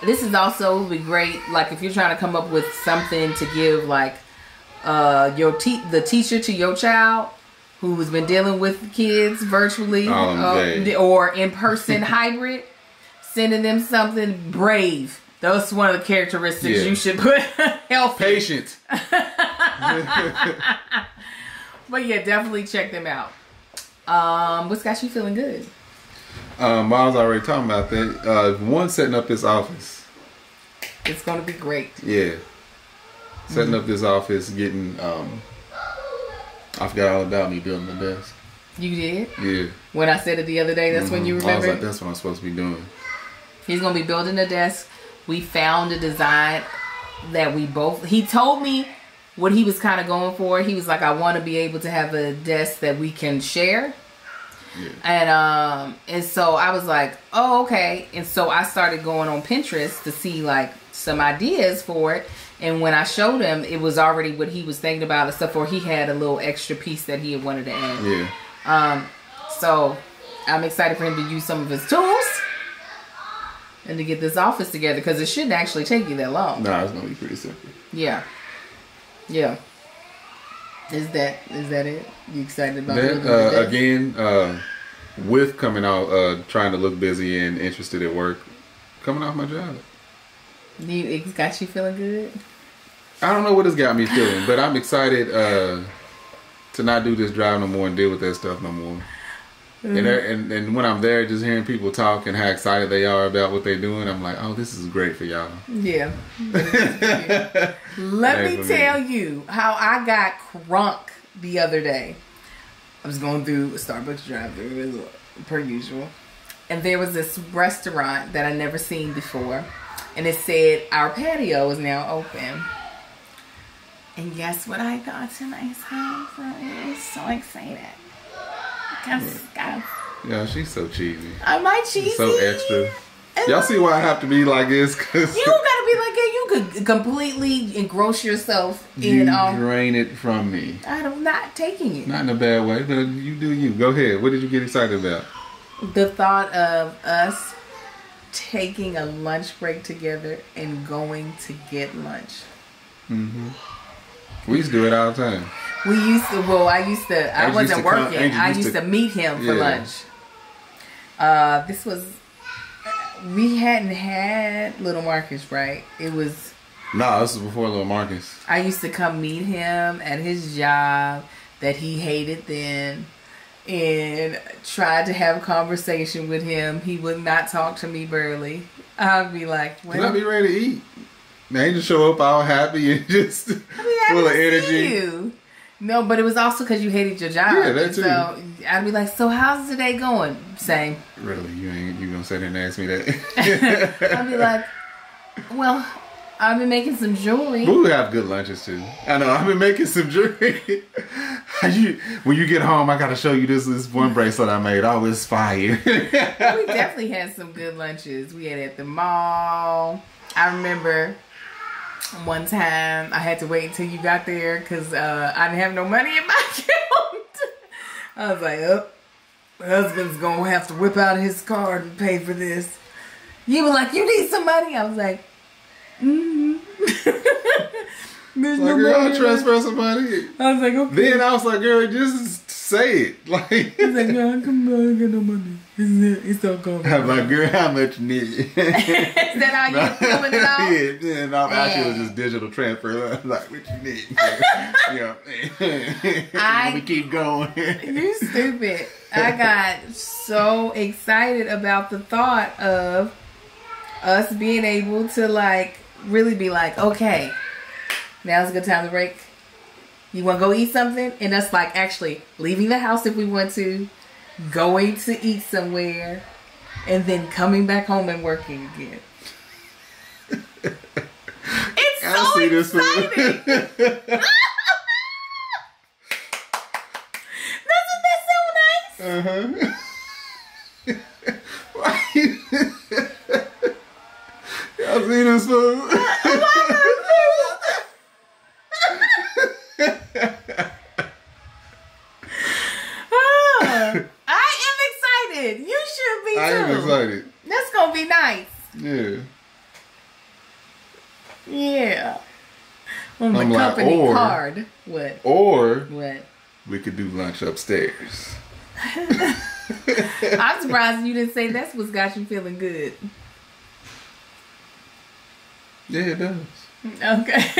this is also would be great. Like, if you're trying to come up with something to give, like, the teacher to your child who has been dealing with kids virtually or in person hybrid, sending them something brave. That's one of the characteristics you should put. Healthy. Patient. But yeah, definitely check them out. What's got you feeling good? Miles already talking about that. One, setting up this office. It's gonna be great. Yeah. Setting up this office, getting I forgot all about me building the desk. You did? Yeah. When I said it the other day, that's when you remember? I was like, that's what I'm supposed to be doing. He's gonna be building a desk. We found a design that he told me what he was kind of going for. He was like, I want to be able to have a desk that we can share. Yeah. And so I was like, oh, okay. And so I started going on Pinterest to see like some ideas for it. And when I showed him, it was already what he was thinking about, except for he had a little extra piece that he had wanted to add. Yeah. So I'm excited for him to use some of his tools and to get this office together, because it shouldn't actually take you that long. Nah, it's gonna be pretty simple. Yeah. Yeah. Is that it? You excited about that? Again, with coming out, trying to look busy and interested at work, coming off my job. It's got you feeling good? I don't know what it's got me feeling, but I'm excited to not do this drive no more and deal with that stuff no more. And when I'm there, just hearing people talk and how excited they are about what they're doing, I'm like, oh, this is great for y'all. Yeah. Let me tell you how I got crunk the other day. I was going through a Starbucks drive-thru per usual, and there was this restaurant that I never seen before, and it said our patio is now open. And guess what I got to myself? I was so excited. Yeah, she's so cheesy. Am I cheesy? So extra. Y'all see why I have to be like this? Cause you gotta be like, yeah, you could completely engross yourself in. You drain it from me. I'm not taking it. Not in a bad way, but you do you. Go ahead. What did you get excited about? The thought of us taking a lunch break together and going to get lunch. Mm-hmm. We used to do it all the time. We used to. Well, I wasn't working. I used to meet him for lunch. This was. We hadn't had Little Marcus, right? It was. No, this was before Little Marcus. I used to come meet him at his job that he hated then, and tried to have a conversation with him. He would not talk to me barely. I'd be like, well, I'd be ready to eat. They just show up all happy and just full of energy. No, but it was also because you hated your job. Yeah, that too. So I'd be like, so how's the day going? Same. Really? You gonna sit there and ask me that? I'd be like, well, I've been making some jewelry. We have good lunches too. I know, I've been making some jewelry. When you get home, I gotta show you this one bracelet I made. Oh, it's fire. We definitely had some good lunches. We had at the mall. I remember one time I had to wait until you got there because I didn't have no money in my account. I was like, oh, my husband's gonna have to whip out his card and pay for this. You were like, you need some money? I was like, there's like, no girl, money. I'll transfer some money. I was like, okay. Then I was like, girl, just say it. Like, he's like, girl, come on, I get no money. It's all coming. I'm like, girl, how much you need? Is that how you doing it all? Yeah, no, actually it was just digital transfer. I'm like, what you need? Let me keep going. You stupid. I got so excited about the thought of us being able to like really be like, okay, now's a good time to break. You want to go eat something? And us like actually leaving the house if we want to, going to eat somewhere, and then coming back home and working again. It's so exciting. Doesn't that sound nice? Why you? seen this food. I am excited. You should be too. I am excited. That's gonna be nice. Yeah. Yeah. On the I'm like, company card. What? Or What? we could do lunch upstairs. I'm surprised you didn't say that's what's got you feeling good. Yeah, it does. Okay.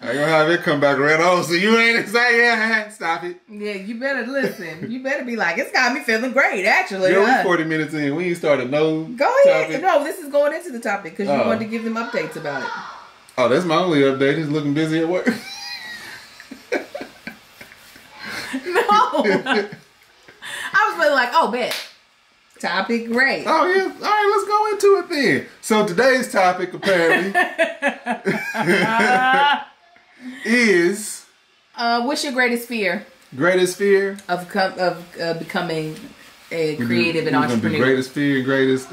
I ain't gonna have it come back around. Oh, so you ain't excited? Yeah, stop it. Yeah, you better listen. You better be like, it's got me feeling great, actually. Yeah, we 40 minutes in. We ain't started no Go ahead. topic. No, this is going into the topic because you wanted to give them updates about it. Oh, that's my only update. He's looking busy at work. No. I was really like, oh, bet. Topic, great. Oh, yeah. All right, let's go into it then. So today's topic, apparently, is... what's your greatest fear? Greatest fear? Of becoming a creative and entrepreneur. Greatest fear, greatest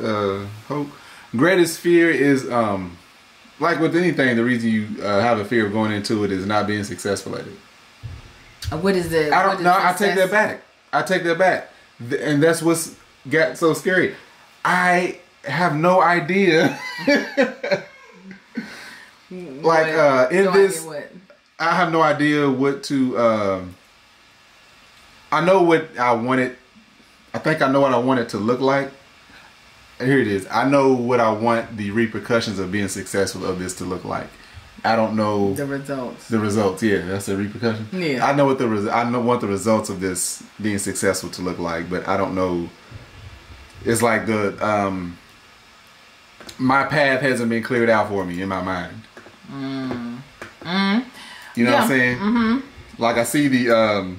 hope. Greatest fear is, like with anything, the reason you have a fear of going into it is not being successful at it. What is it? I don't know. I take that back. And that's what's got so scary. I have no idea. Like in this, I have no idea what to. I know what I wanted. I think I know what I want it to look like. Here it is. I know what I want the repercussions of being successful of this to look like. I don't know the results. The results, yeah, that's a repercussion. Yeah, I know what the results of this being successful to look like, but I don't know. It's like the my path hasn't been cleared out for me in my mind. You know what I'm saying? Mm-hmm. Like I see the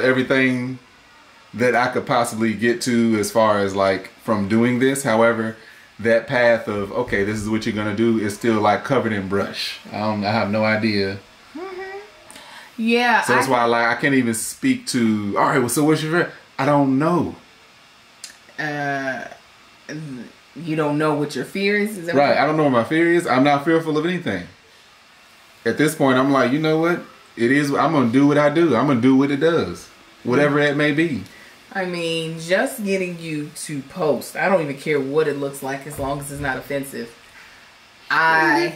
everything that I could possibly get to as far as like from doing this. However, that path of, okay, this is what you're going to do is still like covered in brush. I have no idea. Mm-hmm. Yeah. So that's why I can't even speak to, all right, well, so what's your fear? I don't know. You don't know what your fear is? Is that right. I don't know what my fear is. I'm not fearful of anything. At this point, I'm like, you know what? It is, I'm going to do what I do. I'm going to do what it does. Whatever it may be. I mean, just getting you to post. I don't even care what it looks like as long as it's not offensive. I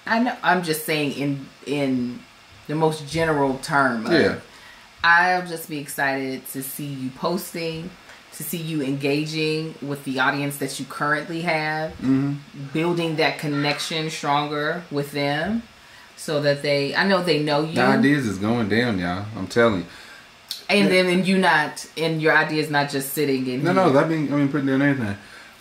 know. I'm just saying in the most general term. Yeah. I'll just be excited to see you posting, to see you engaging with the audience that you currently have, building that connection stronger with them, so that I know they know you. The ideas is going down, y'all. I'm telling you. And then your idea is not just sitting in here. No, I mean putting down anything.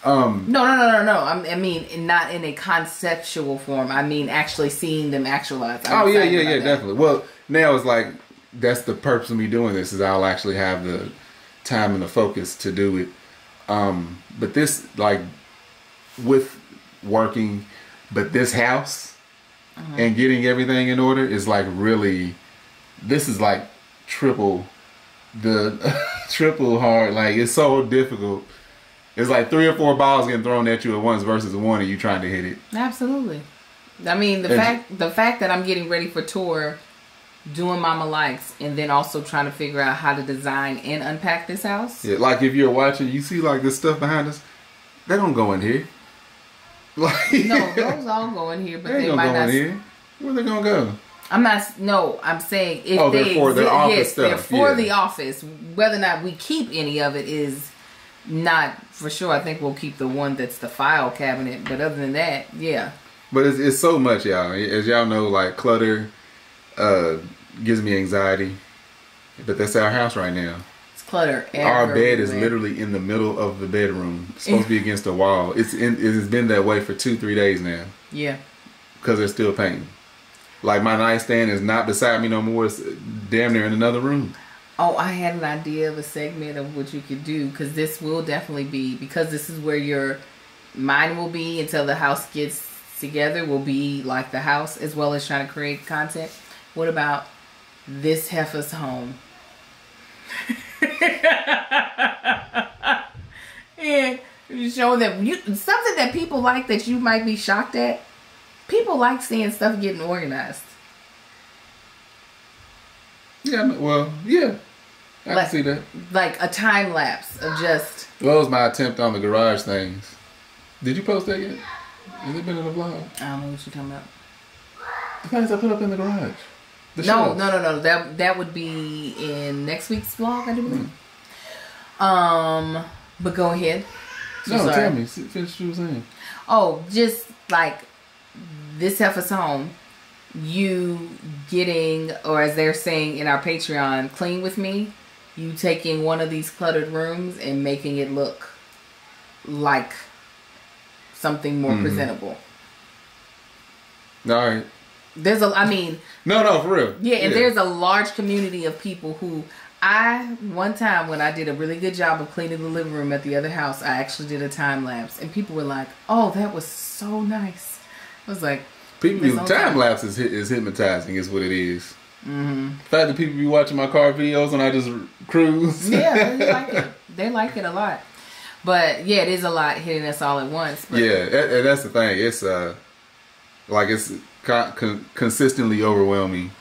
No. I mean, not in a conceptual form. I mean, actually seeing them actualize. Yeah, definitely. Well, now it's like, that's the purpose of me doing this, is I'll actually have the time and the focus to do it. But this, like, with working, but this house and getting everything in order is like really, this is like triple hard. Like, it's so difficult. It's like 3 or 4 balls getting thrown at you at once versus one and you trying to hit it. Absolutely. I mean, the fact that I'm getting ready for tour, doing Mama Likes, and then also trying to figure out how to design and unpack this house. Yeah, like if you're watching, you see like this stuff behind us, they don't go in here. Like, no, those all go in here, but they don't might go not. In here. Where they gonna go? I'm saying if they're for the office stuff. They're for the office. Whether or not we keep any of it is not for sure. I think we'll keep the one that's the file cabinet. But other than that, yeah. But it's so much, y'all. As y'all know, like, clutter gives me anxiety. But that's our house right now. It's clutter everywhere. Our bed is literally in the middle of the bedroom. It's supposed to be against the wall. It has been that way for 2-3 days now. Yeah. Because they're still painting. Like, my nightstand is not beside me no more. It's damn near in another room. Oh, I had an idea of a segment of what you could do, because this will definitely be, because this is where your mind will be until the house gets together, will be like the house, as well as trying to create content. What about this heifer's home? And show them something that people like that you might be shocked at. People like seeing stuff getting organized. Yeah, well, yeah. I can see that. Like a time lapse of just... Well, that was my attempt on the garage things. Did you post that yet? Has it been in the vlog? I don't know what you're talking about. The things I put up in the garage. No. That would be in next week's vlog, I do believe. But go ahead. Tell me. Finish what you were saying. Oh, just like this Heifer's Home, you getting, or as they're saying in our Patreon, clean with me, you taking one of these cluttered rooms and making it look like something more presentable. All right. No, for real. Yeah, and there's a large community of people who one time when I did a really good job of cleaning the living room at the other house, I actually did a time lapse, and people were like, "Oh, that was so nice." I was like, time lapse is hypnotizing, is what it is. The fact that people be watching my car videos when I just cruise. Yeah, they like it. They like it a lot. But yeah, it is a lot hitting us all at once. But yeah, and that's the thing. It's it's consistently overwhelming.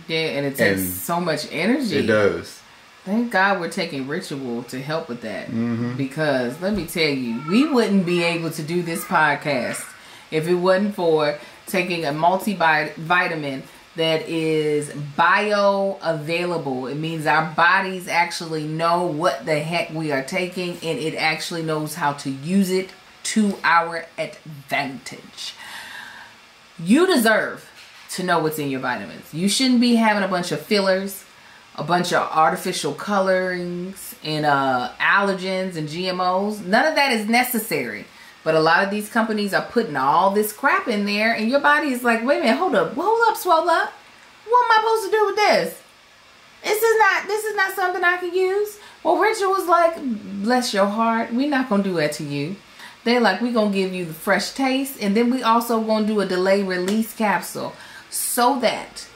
Yeah, and it takes so much energy. It does. Thank God we're taking Ritual to help with that. Because let me tell you, we wouldn't be able to do this podcast if it wasn't for taking a multivitamin that is bioavailable. It means our bodies actually know what the heck we are taking, and it actually knows how to use it to our advantage. You deserve to know what's in your vitamins. You shouldn't be having a bunch of fillers, a bunch of artificial colorings, and allergens and GMOs. None of that is necessary. But a lot of these companies are putting all this crap in there, and your body is like, wait a minute, hold up, swole up. What am I supposed to do with this? This is not something I can use. Well, Richard was like, bless your heart, we're not gonna do that to you. They're like, we're gonna give you the fresh taste, and then we also gonna do a delay release capsule so that,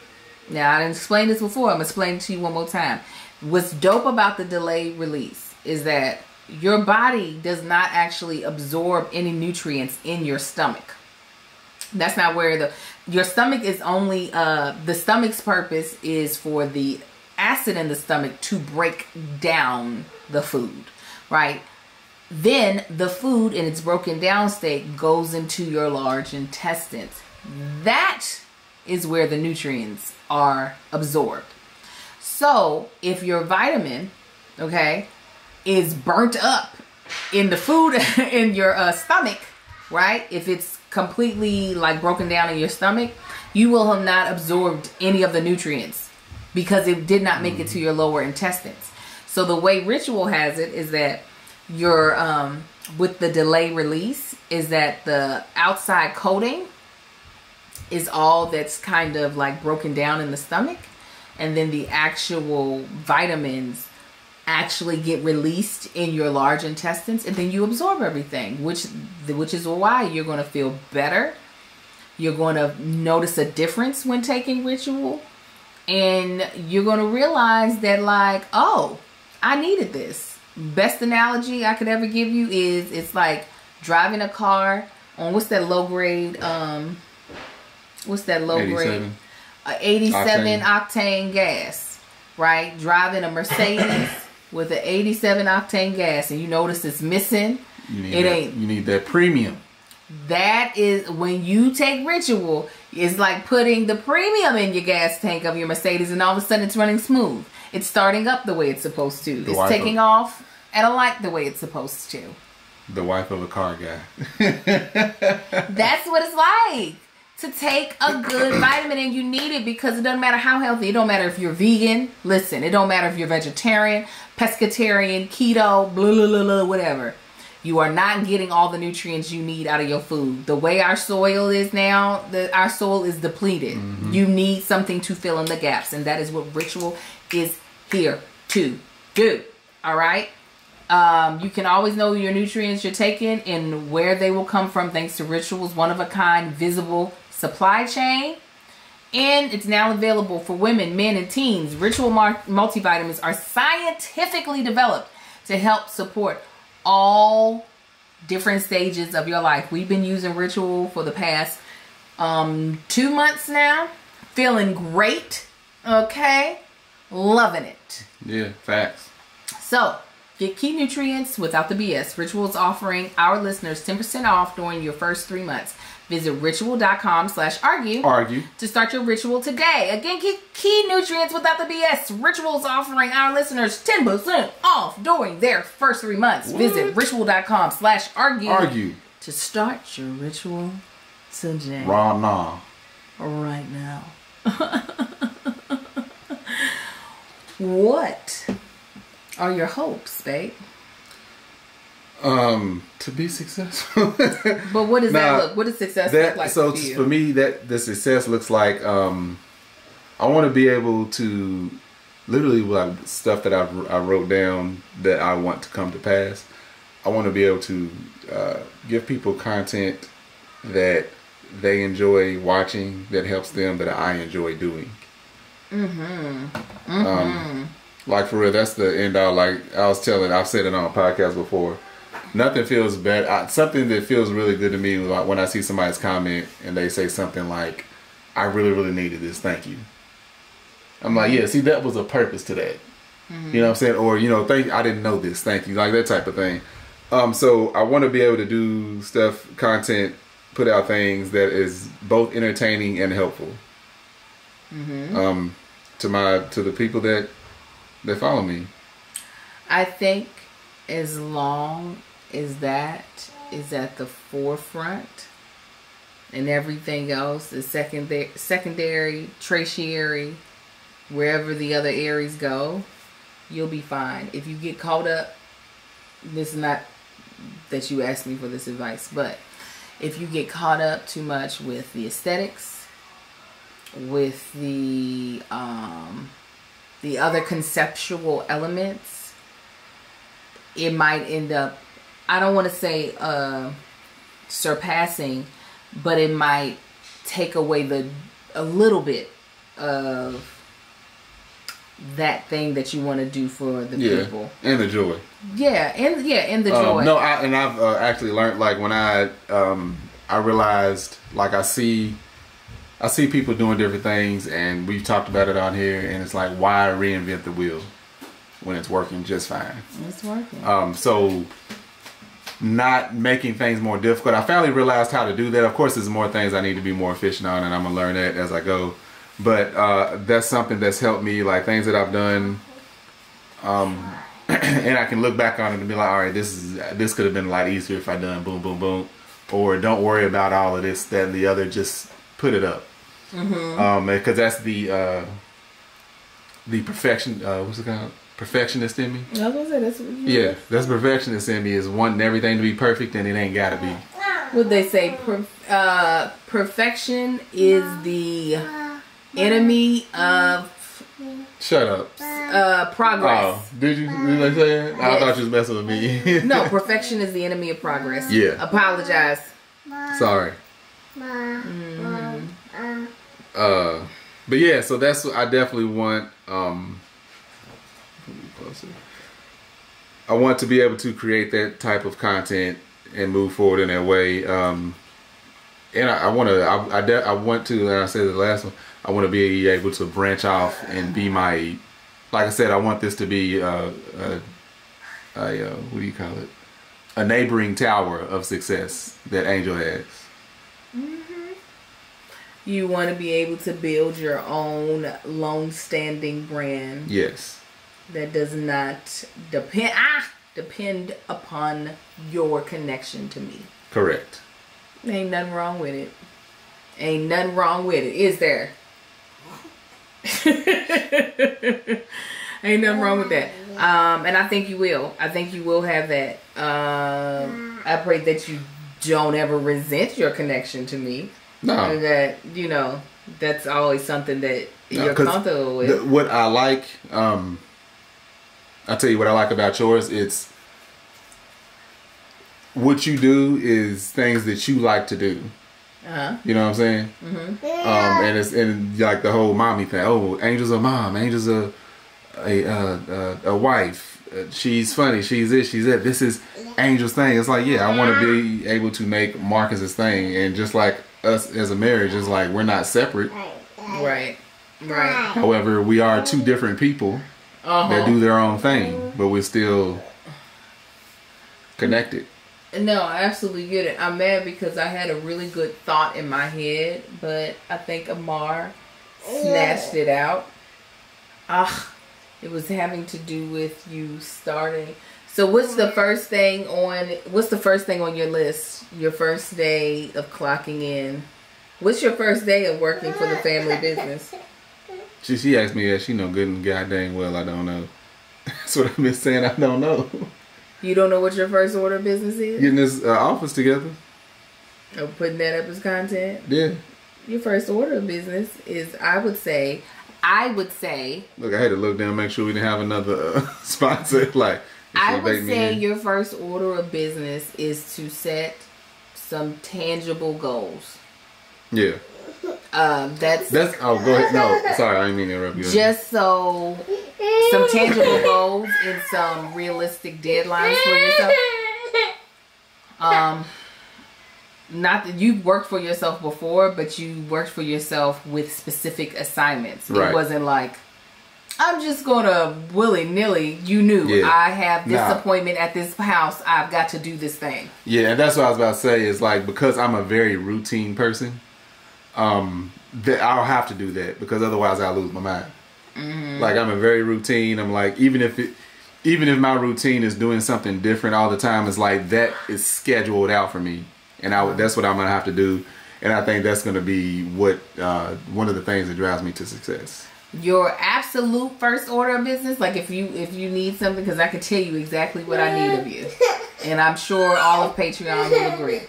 now I didn't explain this before, I'm gonna explain it to you one more time. What's dope about the delay release is that your body does not actually absorb any nutrients in your stomach. That's not where your stomach is only, the stomach's purpose is for the acid in the stomach to break down the food, right? Then the food in its broken down state goes into your large intestines. That is where the nutrients are absorbed. So if your vitamin, is burnt up in the food in your stomach, right? If it's completely like broken down in your stomach, you will have not absorbed any of the nutrients because it did not make it to your lower intestines. So the way Ritual has it is that your with the delay release is that the outside coating is all that's kind of like broken down in the stomach, and then the actual vitamins actually get released in your large intestines, and then you absorb everything, which is why you're going to feel better. You're going to notice a difference when taking Ritual, and you're going to realize that like, oh, I needed this. Best analogy I could ever give you is it's like driving a car on what's that low grade 87 octane gas, right? Driving a Mercedes with an 87 octane gas, and you notice it's missing. You need that premium. That is when you take Ritual, it's like putting the premium in your gas tank of your Mercedes, and all of a sudden it's running smooth. It's starting up the way it's supposed to. It's taking off at a light the way it's supposed to. The wife of a car guy. That's what it's like to take a good vitamin, and you need it because it doesn't matter how healthy. It don't matter if you're vegan. Listen, it don't matter if you're vegetarian, pescatarian, keto, blah, blah, blah, blah, whatever. You are not getting all the nutrients you need out of your food. The way our soil is now, our soil is depleted. You need something to fill in the gaps, and that is what Ritual is here to do. All right? You can always know your nutrients you're taking and where they will come from thanks to Ritual's one-of-a-kind visible supply chain. And it's now available for women, men, and teens. Ritual multivitamins are scientifically developed to help support all different stages of your life. We've been using Ritual for the past 2 months now. Feeling great. Okay. Loving it. Yeah, facts. So, get key nutrients without the BS. Ritual is offering our listeners 10% off during your first 3 months. Visit ritual.com/argue to start your ritual today. Again, get key nutrients without the BS. Ritual is offering our listeners 10% off during their first 3 months. What? Visit ritual.com/argue to start your ritual today. Right now. What are your hopes, babe? To be successful. But what does that look? What does success look like so for you? For me, that the success looks like I want to be able to literally, like, stuff that I wrote down that I want to come to pass. I want to be able to give people content that they enjoy watching, that helps them, that I enjoy doing. Like, for real, that's the end all. Like I've said it on a podcast before. Nothing feels better. Something that feels really good to me, like when I see somebody's comment and they say something like, "I really, really needed this. Thank you." I'm like, yeah, see, that was a purpose to that. You know what I'm saying? Or, I didn't know this. Thank you. Like that type of thing. So I want to be able to do stuff, content, put out things that is both entertaining and helpful. To the people that follow me. I think as long as that is at the forefront and everything else is secondary, tertiary, wherever the other areas go, you'll be fine. If you get caught up, this is not that you asked me for this advice, but if you get caught up too much with the aesthetics, with the other conceptual elements, it might end up, I don't want to say surpassing, but it might take away a little bit of that thing that you want to do for the people. And the joy. And the joy. I've actually learned, like, when I realized, like, I see people doing different things, and we've talked about it on here, and it's like, why reinvent the wheel when it's working just fine? It's working. So not making things more difficult. I finally realized how to do that. Of course, there's more things I need to be more efficient on, and I'm gonna learn that as I go. But that's something that's helped me, like things that I've done, and I can look back on it and be like, all right, this could have been a lot easier if I done boom, boom, boom, or don't worry about all of this, that, and the other. Just put it up, because that's the perfection. What's it called? Perfectionist in me. I was gonna say that's what you that's perfectionist in me, is wanting everything to be perfect, and it ain't gotta be. What they say, perfection is the enemy of. Shut up. Progress. Oh, did you say that? Yes. I thought you was messing with me. No, perfection is the enemy of progress. Yeah. Apologize. Sorry. But yeah, so that's what I definitely want. I want to be able to create that type of content and move forward in that way. And I want to, I want to, and I said the last one, I want to be able to branch off and be my, like I said, I want this to be what do you call it? A neighboring tower of success that Angel has. You want to be able to build your own long-standing brand. Yes. That does not depend upon your connection to me. Correct. Ain't nothing wrong with it. Ain't nothing wrong with it, is there? Ain't nothing wrong with that. And I think you will. I think you will have that. I pray that you don't ever resent your connection to me. No. That, that's always something that you're comfortable with. What I like, I'll tell you what I like about yours. It's what you do is things that you like to do. You know what I'm saying? And it's like the whole mommy thing. Oh, Angel's a mom. Angel's a wife. she's funny, she's this, she's that. This is Angel's thing. It's like, yeah, I want to be able to make Marcus's thing, and just like us as a marriage, it's like we're not separate. Right. However, we are two different people that do their own thing, but we're still connected. No, I absolutely get it. I'm mad because I had a really good thought in my head, but I think Amar snatched it out. It was having to do with you starting. So what's the first thing on your list? Your first day of clocking in. What's your first day of working for the family business? She asked me that. She know good and goddamn well I don't know. That's what I've been saying. I don't know. You don't know what your first order of business is? Getting this office together. Oh, putting that up as content? Yeah. Your first order of business is, I would say. Look, I had to look down, make sure we didn't have another sponsor. Like, I would say your first order of business is to set some tangible goals. Yeah. That's. Oh, go ahead. No, sorry, I didn't mean to interrupt you. Just so some tangible goals and some realistic deadlines for yourself. Not that you've worked for yourself before, but you worked for yourself with specific assignments. Right. It wasn't like, I'm just gonna willy-nilly. You knew, I have this appointment at this house, I've got to do this thing. Yeah, and that's what I was about to say, is like, because I'm a very routine person, that I'll have to do that, because otherwise I'll lose my mind. Mm-hmm. Like, I'm a very routine. I'm like, even if my routine is doing something different all the time, it's like that is scheduled out for me. And that's what I'm going to have to do. And I think that's going to be what one of the things that drives me to success. Your absolute first order of business, like if you need something, because I can tell you exactly what I need of you. And I'm sure all of Patreon will agree.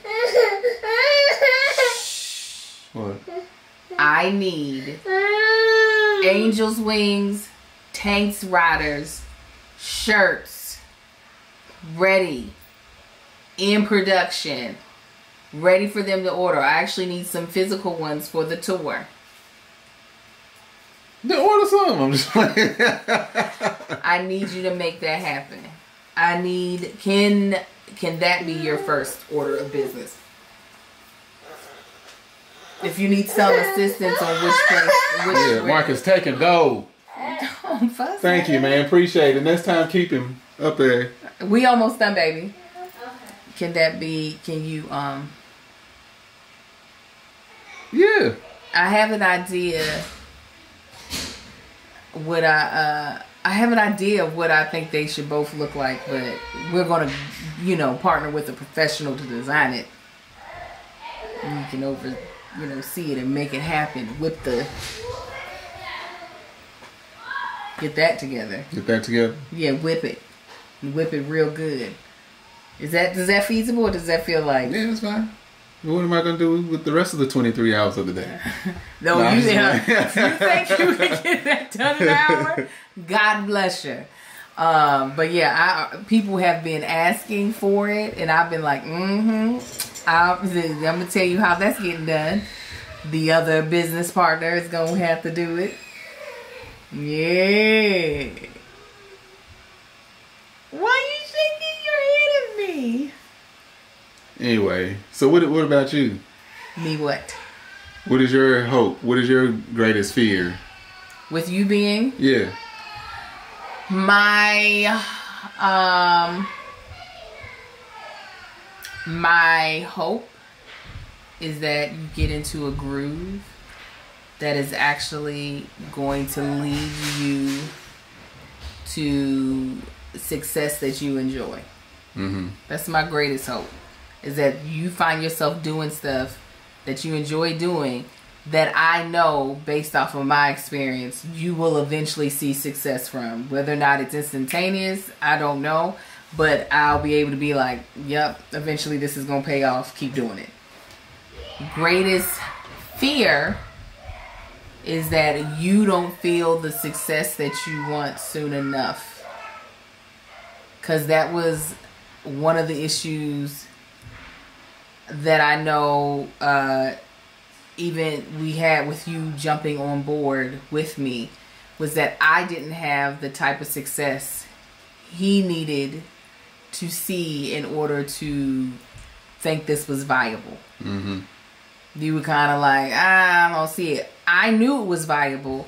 What? I need Angel's Wings, Tanks Riders, shirts, ready, in production. Ready for them to order. I actually need some physical ones for the tour. Then order some. I'm just playing. I need you to make that happen. Can that be your first order of business? If you need some assistance on which place. Marcus, take and go. Don't fuss. Thank you, man. Appreciate it. Next time, keep him up there. We almost done, baby. Can you Yeah. I have an idea I have an idea of what I think they should both look like, but we're gonna, partner with a professional to design it. And you can see it and make it happen. Get that together. Yeah, whip it. Whip it real good. Does that feasible, or does that feel like? Yeah, that's fine. What am I going to do with the rest of the 23 hours of the day? You think you can get that done in an hour? God bless you. But yeah, people have been asking for it, and I've been like, I'm going to tell you how that's getting done. The other business partner is going to have to do it. Yeah. Why are you shaking your head at me? Anyway, so what about you? Me what? What is your hope? What is your greatest fear? With you being? Yeah. My hope is that you get into a groove that is actually going to lead you to success that you enjoy. Mm-hmm. That's my greatest hope, is that you find yourself doing stuff that you enjoy doing, that I know, based off of my experience, you will eventually see success from. Whether or not it's instantaneous, I don't know, but I'll be able to be like, yep, eventually this is going to pay off. Keep doing it. Greatest fear is that you don't feel the success that you want soon enough. Because that was one of the issues that I know even we had with you jumping on board with me, was that I didn't have the type of success he needed to see in order to think this was viable. Mm-hmm. You were kind of like, I don't see it. I knew it was viable.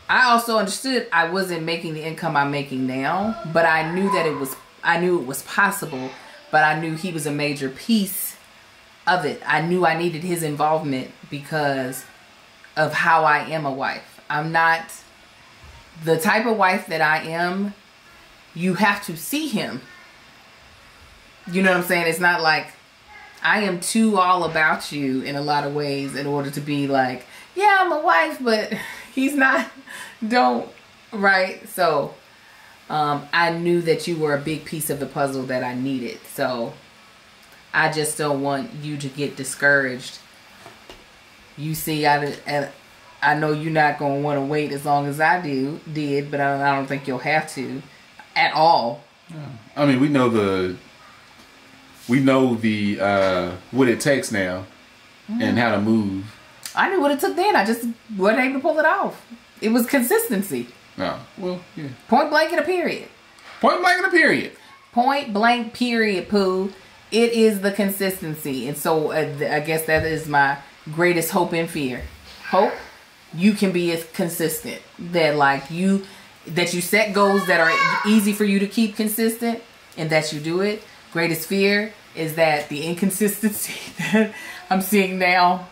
I also understood I wasn't making the income I'm making now, but I knew that it was possible, but I knew he was a major piece of it. I knew I needed his involvement because of how I am a wife. I'm not the type of wife that I am. You have to see him. You know what I'm saying? It's not like I am too all about you in a lot of ways in order to be like, yeah, I'm a wife, but he's not. Don't. Right? So I knew that you were a big piece of the puzzle that I needed. So I just don't want you to get discouraged. You see, I know you're not going to want to wait as long as I did, but I don't think you'll have to at all. I mean, we know the what it takes now and how to move. I knew what it took then. I just wasn't able to pull it off. It was consistency. Oh, well, yeah. Point blank and a period. Point blank and a period. Point blank period, Pooh. It is the consistency. And so I guess that is my greatest hope and fear. Hope you can be as consistent. That you set goals that are easy for you to keep consistent and that you do it. Greatest fear is that the inconsistency that I'm seeing now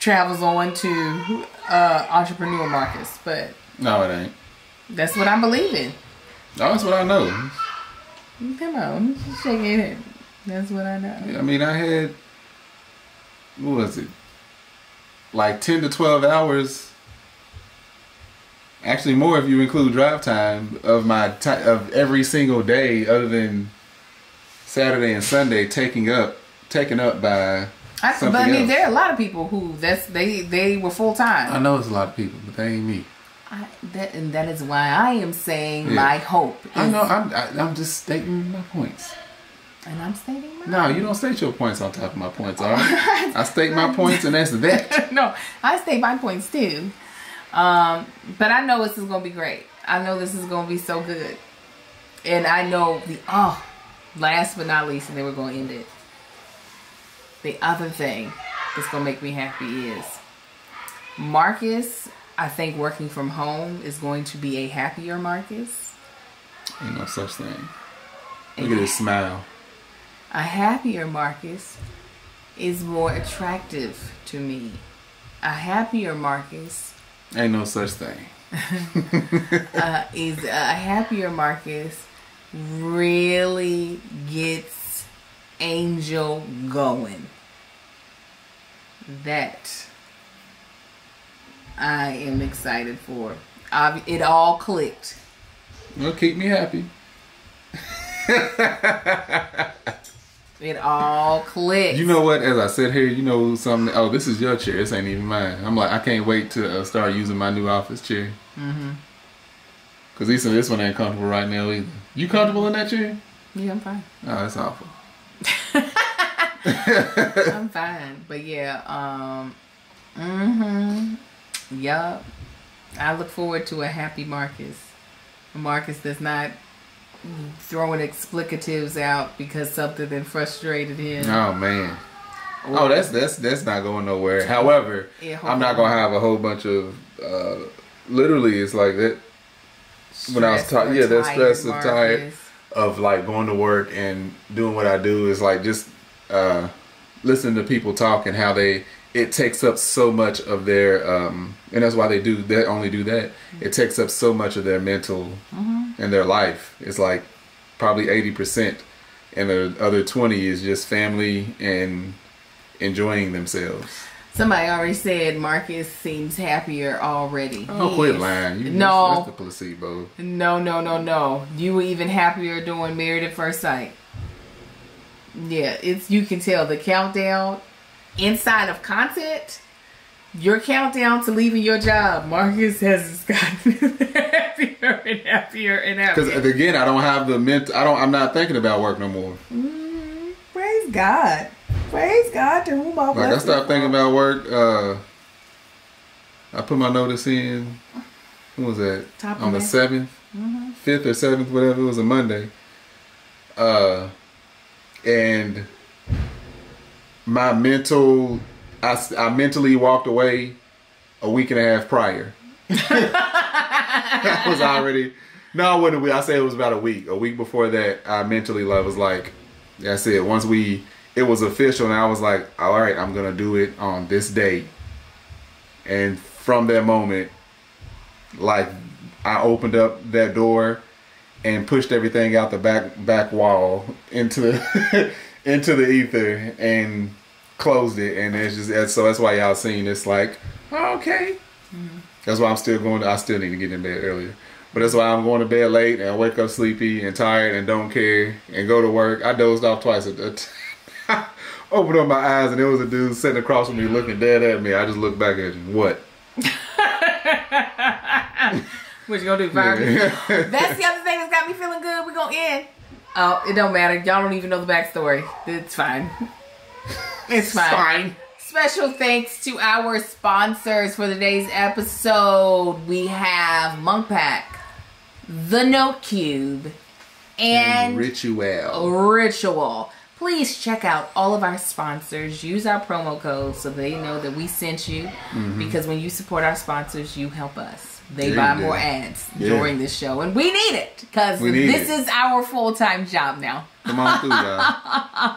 travels on to entrepreneur Marcus. But no, it ain't. That's what I'm believing. No, that's what I know. Come on, shake your head. That's what I know. Yeah, I mean, I had, what was it? Like 10 to 12 hours. Actually, more if you include drive time of of every single day, other than Saturday and Sunday, taken up by something But I mean, else. there are a lot of people who they were full time. I know it's a lot of people, but they ain't me. And that is why I am saying my hope. I know. I'm just stating my points. And I'm stating mine. No, you don't state your points on top of my points, all right? I state my points, and that's that. No, I state my points too. But I know this is going to be great. I know this is going to be so good. And I know last but not least, and then we're going to end it. The other thing that's going to make me happy is Marcus, I think working from home is going to be a happier Marcus. Ain't no such thing. Look at his smile. A happier Marcus is more attractive to me. A happier Marcus ain't no such thing. Is a happier Marcus really gets Angel going. That I am excited for. It all clicked. Well, keep me happy. It all clicked. You know what? As I sit here, you know something. Oh, this is your chair. This ain't even mine. I'm like, I can't wait to start using my new office chair. Mm-hmm. Cause this one ain't comfortable right now either. You comfortable in that chair? Yeah, I'm fine. Oh, that's awful. I'm fine, but yeah. Yup. I look forward to a happy Marcus. A Marcus that's not throwing explicatives out because something that frustrated him. Oh man. Oh, that's not going nowhere. However, I'm not gonna have a whole bunch of literally it's like that when I was talking that stress of tired of like going to work and doing what I do is like just listening to people talk and how it takes up so much of their and that's why they only do that. It takes up so much of their mental and their life. It's like probably 80%, and the other 20 is just family and enjoying themselves. Somebody already said Marcus seems happier already. Oh, quit lying. No. That's the placebo. No. You were even happier doing Married at First Sight. Yeah, you can tell the countdown inside of content. Your countdown to leaving your job, Marcus has gotten happier and happier and happier. Because again, I don't have the I'm not thinking about work no more. Praise God. Praise God to whom all blessings. I stopped thinking about work. I put my notice in what was that? Top on the of 7th, 5th or 7th, whatever. It was a Monday. And my I mentally walked away a week and a half prior. That was already, no, I wouldn't. I say it was about a week. A week before that, I mentally was like, that's it. Once it was official, and I was like, all right, I'm gonna do it on this date. And from that moment, like, I opened up that door and pushed everything out the back wall into the into the ether and closed it. And it's just, so that's why y'all seen this, like, oh, okay. That's why I'm still going. I still need to get in bed earlier. But that's why I'm going to bed late and I wake up sleepy and tired and don't care and go to work. I dozed off twice. Opened up my eyes and there was a dude sitting across from me looking dead at me. I just looked back at him. What? What you gonna do, fire me? That's the other thing that's got me feeling good. We're gonna end. Oh, it don't matter. Y'all don't even know the backstory. It's fine. It's fine. Special thanks to our sponsors for today's episode. We have Monk Pack, The Note Cube, and Ritual. Please check out all of our sponsors. Use our promo code so they know that we sent you. Because when you support our sponsors, you help us. They buy more ads during this show. And we need it. Because this is our full-time job now. Come on through, y'all.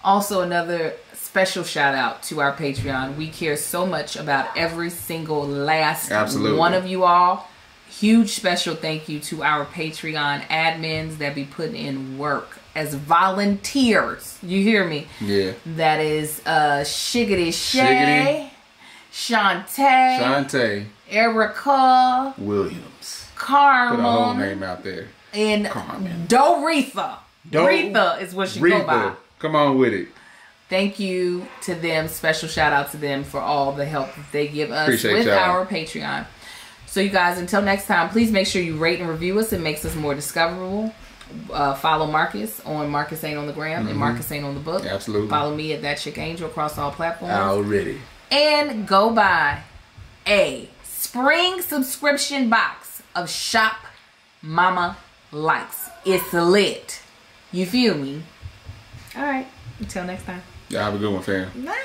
Also, another special shout out to our Patreon. We care so much about every single last one of you all. Huge special thank you to our Patreon admins that be putting in work as volunteers. You hear me? Yeah. That is Shiggity Shay, Shantae, Erica Williams, Carmen. Put a whole name out there. And Doretha. Doretha is what she go by. Come on with it. Thank you to them. Special shout out to them for all the help that they give us Appreciate y'all. Our Patreon. So you guys, until next time, please make sure you rate and review us. It makes us more discoverable. Follow Marcus on Marcus Ain't on the Gram and Marcus Ain't on the Book. Absolutely. Follow me at That Chick Angel across all platforms. Already. And go buy a spring subscription box of Shop Mama Likes. It's lit. You feel me? All right. Until next time. Y'all have a good one, fam. Bye.